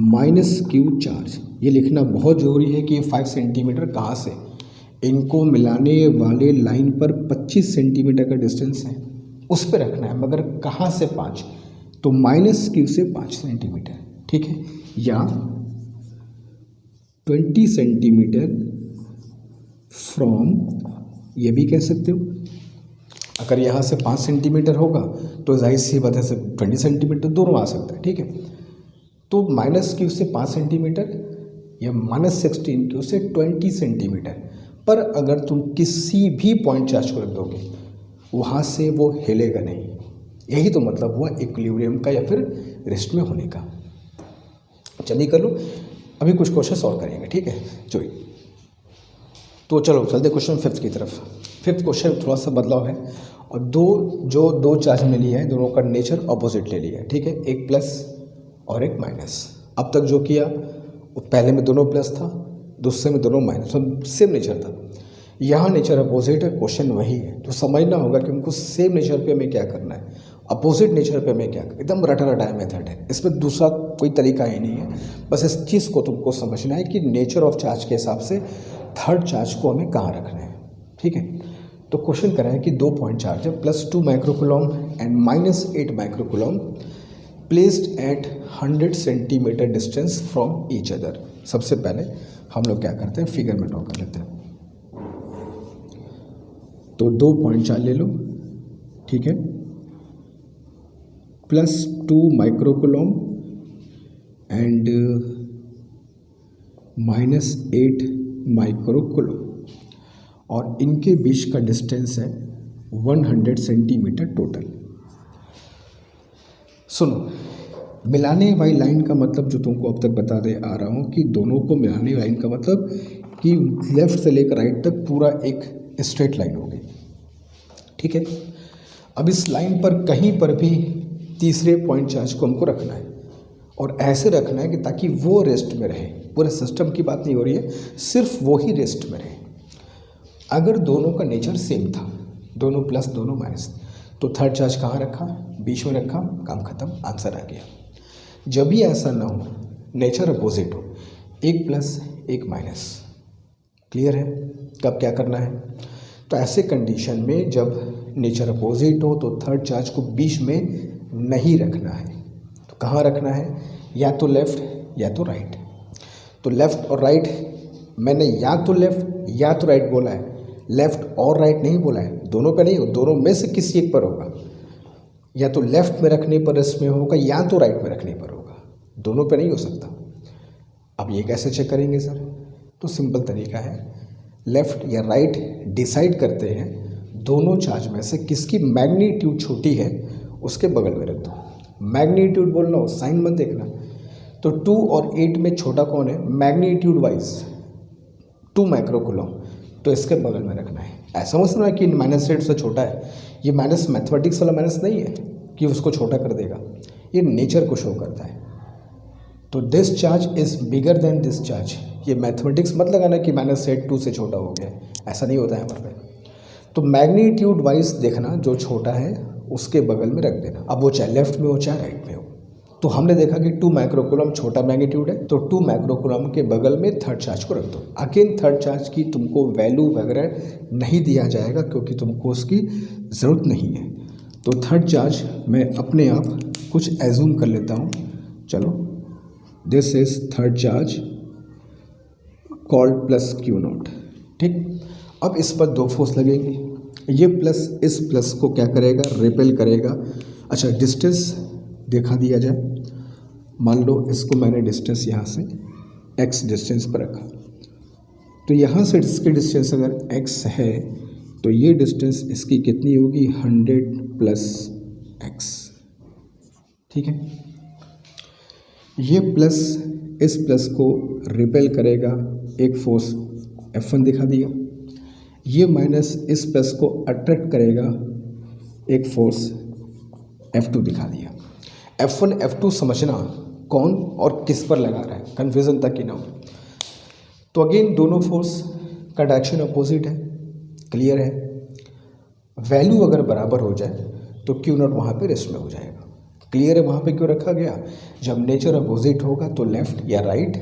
माइनस क्यू चार्ज। ये लिखना बहुत ज़रूरी है कि ये 5 सेंटीमीटर कहाँ से, इनको मिलाने वाले लाइन पर 25 सेंटीमीटर का डिस्टेंस है, उस पर रखना है, मगर कहाँ से 5, तो माइनस क्यू से 5 सेंटीमीटर, ठीक है, या 20 सेंटीमीटर फ्रॉम, ये भी कह सकते हो। अगर यहाँ से 5 सेंटीमीटर होगा तो जाहिर सी बात है 20 सेंटीमीटर दोनों आ सकता है, ठीक है। तो माइनस क्यू से 5 सेंटीमीटर या माइनस 16 क्यू से 20 सेंटीमीटर पर अगर तुम किसी भी पॉइंट चार्ज को रख दोगे वहाँ से वो हिलेगा नहीं। यही तो मतलब हुआ इक्विलिब्रियम का या फिर रेस्ट में होने का। चलिए कर लो, अभी कुछ क्वेश्चन सॉल्व करेंगे, ठीक है। तो चलो चलते क्वेश्चन 5 की तरफ। 5th क्वेश्चन थोड़ा सा बदलाव है, और दो चार्ज में लिया है, दोनों का नेचर अपोजिट ले लिया है, ठीक है, एक प्लस और एक माइनस। अब तक जो किया वो पहले में दोनों प्लस था, दूसरे में दोनों माइनस, तो सेम नेचर था। यहाँ नेचर अपोजिट है, क्वेश्चन वही है, तो समझना होगा कि हमको सेम नेचर पे हमें क्या करना है, अपोजिट नेचर पे हमें क्या करना है। एकदम रटा रटाया मेथड है, इसमें दूसरा कोई तरीका ही नहीं है। बस इस चीज़ को तुमको समझना है कि नेचर ऑफ चार्ज के हिसाब से थर्ड चार्ज को हमें कहाँ रखना है, ठीक है। तो क्वेश्चन करा है कि 2 पॉइंट चार्ज है, +2 microcoulomb and -8 microcoulomb placed at 100 centimetre distance from each other. सबसे पहले हम लोग क्या करते हैं, फिगर में ड्रॉ कर लेते हैं। तो 2 पॉइंट चार्ज ले लो, ठीक है, +2 माइक्रोकूलम एंड -8 माइक्रोकूलम, और इनके बीच का डिस्टेंस है 100 सेंटीमीटर टोटल। सुनो, मिलाने वाली लाइन का मतलब जो तुमको अब तक बता दे आ रहा हूँ कि दोनों को मिलाने वाली लाइन का मतलब कि लेफ़्ट से लेकर राइट तक पूरा एक स्ट्रेट लाइन होगी, ठीक है। अब इस लाइन पर कहीं पर भी तीसरे पॉइंट चार्ज को हमको रखना है, और ऐसे रखना है कि ताकि वो रेस्ट में रहे। पूरे सिस्टम की बात नहीं हो रही है, सिर्फ वो ही रेस्ट में रहे। अगर दोनों का नेचर सेम था, दोनों प्लस दोनों माइनस, तो थर्ड चार्ज कहाँ रखा, बीच में रखा, काम खत्म, आंसर आ गया। जब भी ऐसा ना हो, नेचर अपोजिट हो, एक प्लस एक माइनस, क्लियर है। कब क्या करना है, तो ऐसे कंडीशन में जब नेचर अपोजिट हो तो थर्ड चार्ज को बीच में नहीं रखना है। तो कहाँ रखना है, या तो लेफ़्ट या तो राइट। तो लेफ़्ट और राइट, मैंने या तो लेफ़्ट या तो राइट बोला है, लेफ़्ट और राइट नहीं बोला है, दोनों पे नहीं हो, दोनों में से किसी एक पर होगा। या तो लेफ़्ट में रखने पर इसमें होगा या तो राइट में रखने पर होगा, दोनों पे नहीं हो सकता। अब ये कैसे चेक करेंगे सर, तो सिंपल तरीका है, लेफ़्ट या राइट डिसाइड करते हैं, दोनों चार्ज में से किसकी मैग्नीट्यूड छोटी है उसके बगल में रख दो। मैग्नीट्यूड बोल रहा हूँ, साइन मत देखना। तो 2 और 8 में छोटा कौन है, मैग्नीट्यूड वाइज 2 माइक्रोकूलम, तो इसके बगल में रखना है। ऐसा मत समझना कि -8 से छोटा है, ये माइनस मैथमेटिक्स वाला माइनस नहीं है कि उसको छोटा कर देगा, ये नेचर को शो करता है। तो this charge is bigger than this charge, ये मैथमेटिक्स मत लगाना कि -8 2 से छोटा हो गया, ऐसा नहीं होता है हमारे पे। तो मैग्नीट्यूड वाइज देखना, जो छोटा है उसके बगल में रख देना, अब वो चाहे लेफ्ट में हो चाहे राइट में हो। तो हमने देखा कि 2 माइक्रोकूलम छोटा मैग्नीट्यूड है, तो 2 माइक्रोकूलम के बगल में थर्ड चार्ज को रख दो। अगेन थर्ड चार्ज की तुमको वैल्यू वगैरह नहीं दिया जाएगा क्योंकि तुमको उसकी ज़रूरत नहीं है। तो थर्ड चार्ज मैं अपने आप कुछ एज्यूम कर लेता हूँ, चलो, this is third charge called plus Q not, ठीक। अब इस पर 2 फोर्स लगेंगे, ये प्लस इस प्लस को क्या करेगा, रिपेल करेगा। अच्छा, डिस्टेंस दिखा दिया जाए। मान लो इसको मैंने डिस्टेंस यहाँ से x डिस्टेंस पर रखा, तो यहाँ से इसकी डिस्टेंस अगर x है तो ये डिस्टेंस इसकी कितनी होगी 100 प्लस x। ठीक है, ये प्लस इस प्लस को रिपेल करेगा, एक फोर्स F1 दिखा दिया। ये माइनस इस प्लस को अट्रैक्ट करेगा, एक फोर्स F2 दिखा दिया। F1 F2 समझना कौन और किस पर लगा रहा है, कन्फ्यूज़न तक ही ना हो। तो अगेन दोनों फोर्स का डायरेक्शन अपोजिट है, क्लियर है। वैल्यू अगर बराबर हो जाए तो क्यू नॉट वहाँ पे रेस्ट में हो जाएगा। क्लियर है, वहाँ पे क्यों रखा गया? जब नेचर अपोजिट होगा तो लेफ्ट या राइट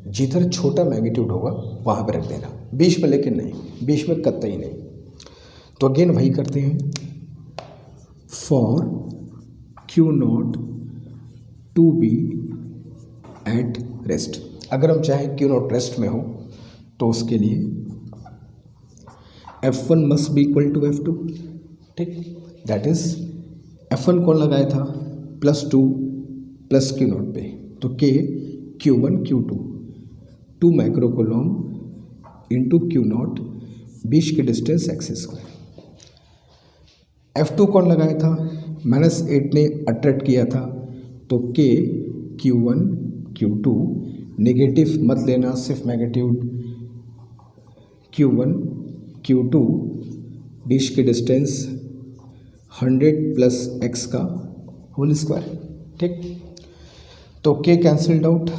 जिधर छोटा मैग्नीट्यूड होगा वहाँ पे रख देना, बीच में लेकिन नहीं, बीच में कतई नहीं। तो अगेन वही करते हैं, for Q naught to be at rest. अगर हम चाहें क्यू नॉट रेस्ट में हो तो उसके लिए F1 must be equal to F2। ठीक, दैट इज F1 कौन लगाया था +2 प्लस क्यू नॉट पे, तो K Q1 Q2 2 microcoulomb into Q naught, बीच की डिस्टेंस x²। F2 कौन लगाया था, -8 ने अट्रैक्ट किया था, तो K Q1 Q2, नेगेटिव मत लेना, सिर्फ मैग्नीट्यूड Q1 Q2, बीच की डिस्टेंस 100 प्लस x का होल स्क्वायर। ठीक, तो K cancelled out,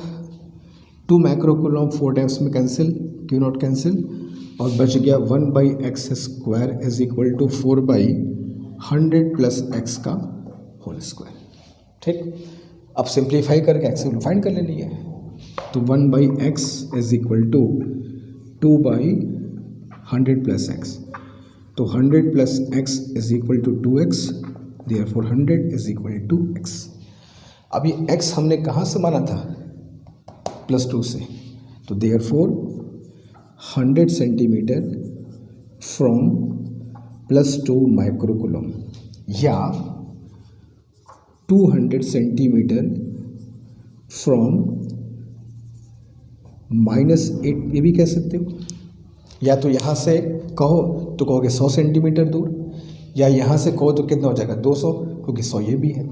2 microcoulomb 4 times में कैंसिल, क्यू नॉट कैंसिल, और बच गया 1/x² is equal to 4/100 plus x का होल स्क्वायर। ठीक, अब सिंप्लीफाई करके x फाइंड कर लेनी है, तो 1/x is equal to 2/100 plus x, तो 100 plus x is equal to 2x, therefore 100 is equal to x। अब ये x हमने कहाँ से माना था, +2 से, तो देयरफॉर 100 सेंटीमीटर फ्रॉम +2 माइक्रोकूलम, या 200 सेंटीमीटर फ्रॉम -8, ये भी कह सकते हो। या तो यहाँ से कहो तो कहोगे 100 सेंटीमीटर दूर, या यहाँ से कहो तो कितना हो जाएगा 200, क्योंकि 100 ये भी है।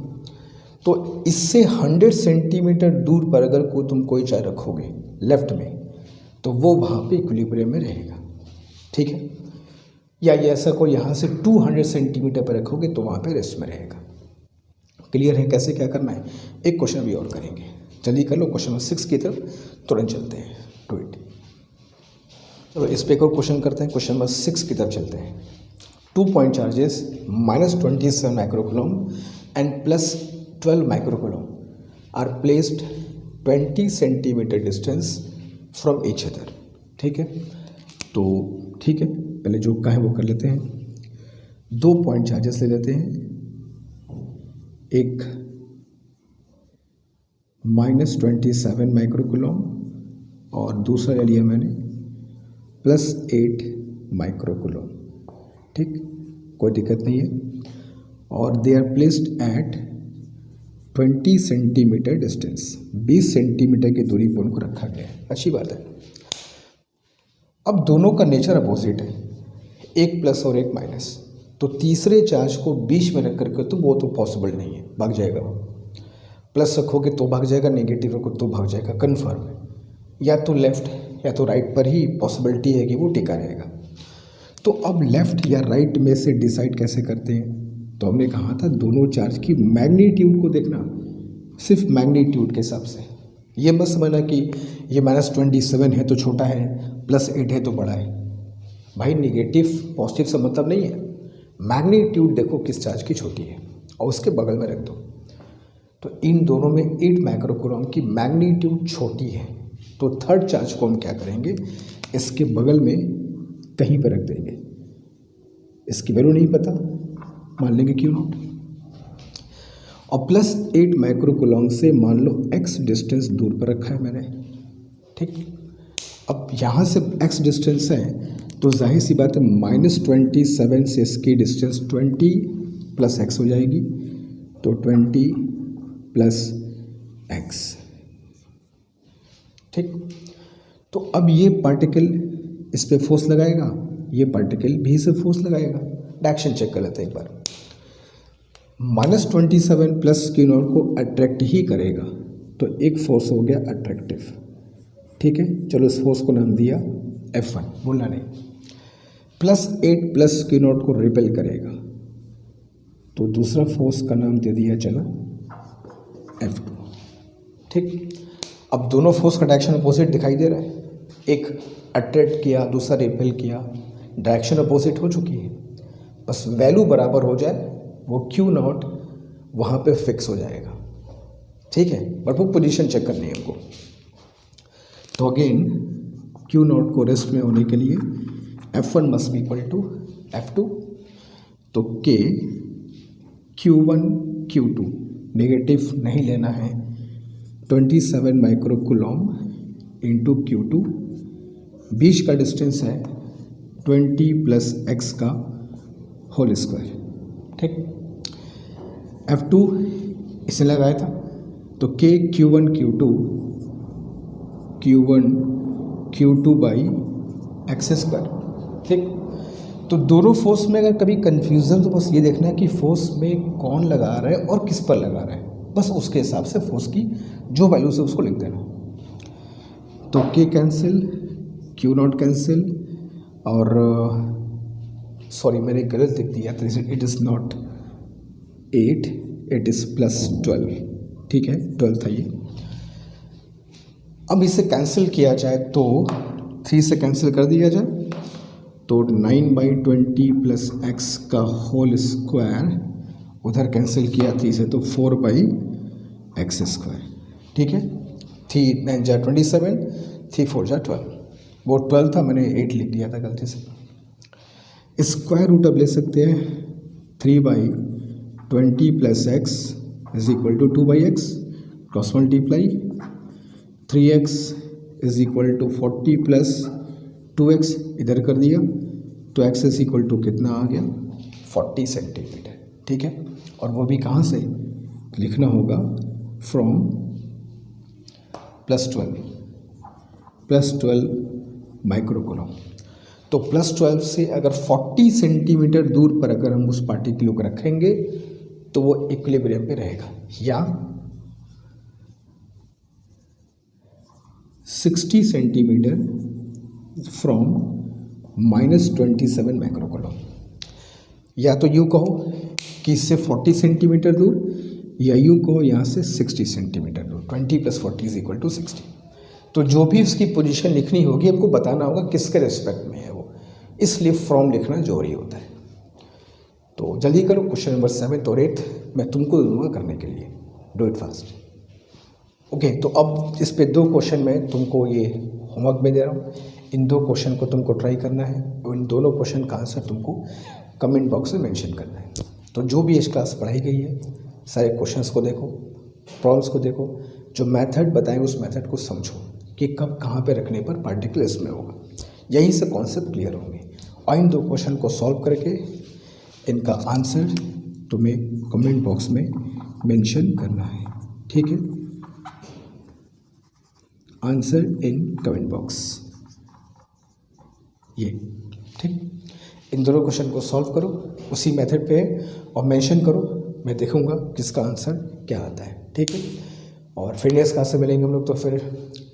तो इससे 100 सेंटीमीटर दूर पर अगर तुम कोई चाय रखोगे लेफ्ट में, तो वो वहाँ पे इक्विलिब्रियम में रहेगा। ठीक है, या ये ऐसा कोई यहाँ से 200 सेंटीमीटर पर रखोगे तो वहाँ पे रेस्ट में रहेगा। क्लियर है कैसे क्या करना है? एक क्वेश्चन अभी और करेंगे, जल्दी कर लो, क्वेश्चन नंबर 6 की तरफ तुरंत चलते हैं, टू इट। चलो इस पे एक और क्वेश्चन करते हैं, क्वेश्चन नंबर 6 की तरफ चलते हैं। 2 point charges -27 microcoulomb and +12 microcoulomb are placed 20 centimetre distance from each other. ठीक है, तो ठीक है, पहले जो का है वो कर लेते हैं। 2 पॉइंट चार्जेस ले लेते हैं, एक -27 माइक्रोकूलम और दूसरा ले लिया मैंने +8 माइक्रोकूलम। ठीक, कोई दिक्कत नहीं है, और they are placed at 20 centimetre distance, 20 centimetre की दूरी पर उनको रखा गया है। अच्छी बात है। अब दोनों का नेचर अपोजिट है, एक प्लस और एक माइनस, तो तीसरे चार्ज को बीच में रख करके तो वो तो पॉसिबल नहीं है, भाग जाएगा वो। प्लस रखोगे तो भाग जाएगा, नेगेटिव रखो तो भाग जाएगा, कन्फर्म है। या तो लेफ्ट या तो राइट पर ही पॉसिबिलिटी है कि वो टिका रहेगा। तो अब लेफ्ट या राइट में से डिसाइड कैसे करते हैं? तो हमने कहा था दोनों चार्ज की मैग्नीट्यूड को देखना, सिर्फ मैग्नीट्यूड के हिसाब से। ये मत समझना कि ये -27 है तो छोटा है, +8 है तो बड़ा है। भाई नेगेटिव पॉजिटिव से मतलब नहीं है, मैग्नीट्यूड देखो किस चार्ज की छोटी है और उसके बगल में रख दो। तो इन दोनों में 8 माइक्रोकूलम की मैग्नीट्यूड छोटी है, तो थर्ड चार्ज को हम क्या करेंगे, इसके बगल में कहीं पर रख देंगे। इसकी वैल्यू नहीं पता, मान लेंगे क्यू नॉट, और +8 माइक्रोकूलम से मान लो x डिस्टेंस दूर पर रखा है मैंने। ठीक, अब यहाँ से x डिस्टेंस है तो जाहिर सी बात है -27 से इसकी डिस्टेंस 20 + x हो जाएगी, तो 20 प्लस एक्स। ठीक, तो अब ये पार्टिकल इस पे फोर्स लगाएगा, ये पार्टिकल भी से फोर्स लगाएगा। डायरेक्शन चेक कर लेते हैं एक बार। -27 प्लस क्यू नॉट को अट्रैक्ट ही करेगा, तो एक फोर्स हो गया अट्रैक्टिव। ठीक है, चलो इस फोर्स को नाम दिया F1, बोलना नहीं। +8 प्लस क्यू नॉट को रिपेल करेगा, तो दूसरा फोर्स का नाम दे दिया चलो F2। ठीक, अब दोनों फोर्स का डायरेक्शन अपोजिट दिखाई दे रहा है, एक अट्रैक्ट किया, दूसरा रिपेल किया, डायरेक्शन अपोजिट हो चुकी है। बस वैल्यू बराबर हो जाए, वो क्यू नॉट वहाँ पे फिक्स हो जाएगा। ठीक है, बट वो पोजीशन चेक करनी है हमको। तो अगेन क्यू नॉट को रेस्ट में होने के लिए F1 must be equal to F2, तो K Q1 Q2 नेगेटिव नहीं लेना है, 27 माइक्रो कूलम इंटू Q2, बीच का डिस्टेंस है 20 प्लस x का होल स्क्वायर। ठीक, F2 इसने लगाया था, तो K Q1 Q2 by x square. ठीक, तो दोनों फोर्स में अगर कभी कंफ्यूजन, तो बस ये देखना है कि फोर्स में कौन लगा रहा है और किस पर लगा रहा है, बस उसके हिसाब से फोर्स की जो वैल्यू से उसको लिख देना। तो K cancel, Q not cancel, और सॉरी मैंने गलत लिख दिया, तो it is not 8, it is +12। ठीक है, 12 था ये। अब इसे कैंसिल किया जाए तो 3 से कैंसिल कर दिया जाए, तो 9/20 प्लस एक्स का होल स्क्वायर, उधर कैंसिल किया 3 से तो 4/x स्क्वायर। ठीक है, 3 9 जा 27, 3 4 जा 12, वो 12 था, मैंने 8 लिख दिया था गलती से। स्क्वायर रूट अब ले सकते हैं, 3/20 plus x is equal to 2/x, cross multiply, 3x is equal to 40 plus 2x इधर कर दिया, तो x इज इक्वल टू कितना आ गया 40 सेंटीमीटर। ठीक है, और वो भी कहाँ से लिखना होगा, फ्रॉम +12 माइक्रो कूलम। तो +12 से अगर 40 सेंटीमीटर दूर पर अगर हम उस पार्टिकल को रखेंगे तो वो इक्विलिब्रियम पे रहेगा, या 60 सेंटीमीटर फ्रॉम -27 माइक्रो कूलम। या तो यूँ कहो कि इससे 40 सेंटीमीटर दूर, या यूँ कहो यहाँ से 60 सेंटीमीटर दूर, 20 + 40 इज इक्वल टू 60। तो जो भी उसकी पोजीशन लिखनी होगी हमको बताना होगा किसके रिस्पेक्ट में है वो, इसलिए फ्रॉम लिखना जरूरी होता है। तो जल्दी करो, क्वेश्चन नंबर 7 और 8 मैं तुमको दूंगा करने के लिए, डू इट फास्ट। ओके, तो अब इस पे 2 क्वेश्चन मैं तुमको ये होमवर्क में दे रहा हूँ, इन 2 क्वेश्चन को तुमको ट्राई करना है, और इन दोनों क्वेश्चन का आंसर तुमको कमेंट बॉक्स में मेंशन करना है। तो जो भी इस क्लास पढ़ाई गई है, सारे क्वेश्चंस को देखो, प्रॉब्लम्स को देखो, जो मेथड बताएं उस मेथड को समझो कि कब कहाँ पे रखने पर पार्टिकल इसमें होगा, यहीं से कॉन्सेप्ट क्लियर होंगे। और इन 2 क्वेश्चन को सॉल्व करके इनका आंसर तुम्हें कमेंट बॉक्स में मेंशन करना है। ठीक है, आंसर इन कमेंट बॉक्स, ये ठीक। इन दोनों क्वेश्चन को सॉल्व करो उसी मेथड पे और मेंशन करो, मैं देखूंगा किसका आंसर क्या आता है। ठीक है, और फिर नेक्स्ट क्लास से मिलेंगे हम लोग। तो फिर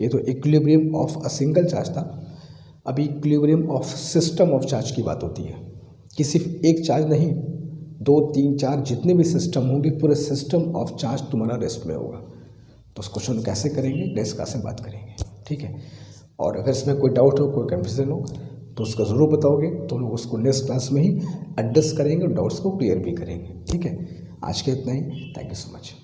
ये तो equilibrium of a single charge था, अभी equilibrium of system of charge की बात होती है कि सिर्फ एक चार्ज नहीं, 2 3 4 जितने भी सिस्टम होंगे, पूरे सिस्टम ऑफ चार्ज तुम्हारा रेस्ट में होगा। तो उस क्वेश्चन को कैसे करेंगे नेक्स्ट क्लास में बात करेंगे। ठीक है, और अगर इसमें कोई डाउट हो, कोई कन्फ्यूजन हो तो उसका ज़रूर बताओगे, तो लोग उसको नेक्स्ट क्लास में ही एड्रेस करेंगे और डाउट्स को क्लियर भी करेंगे। ठीक है, आज के इतना ही, थैंक यू सो मच।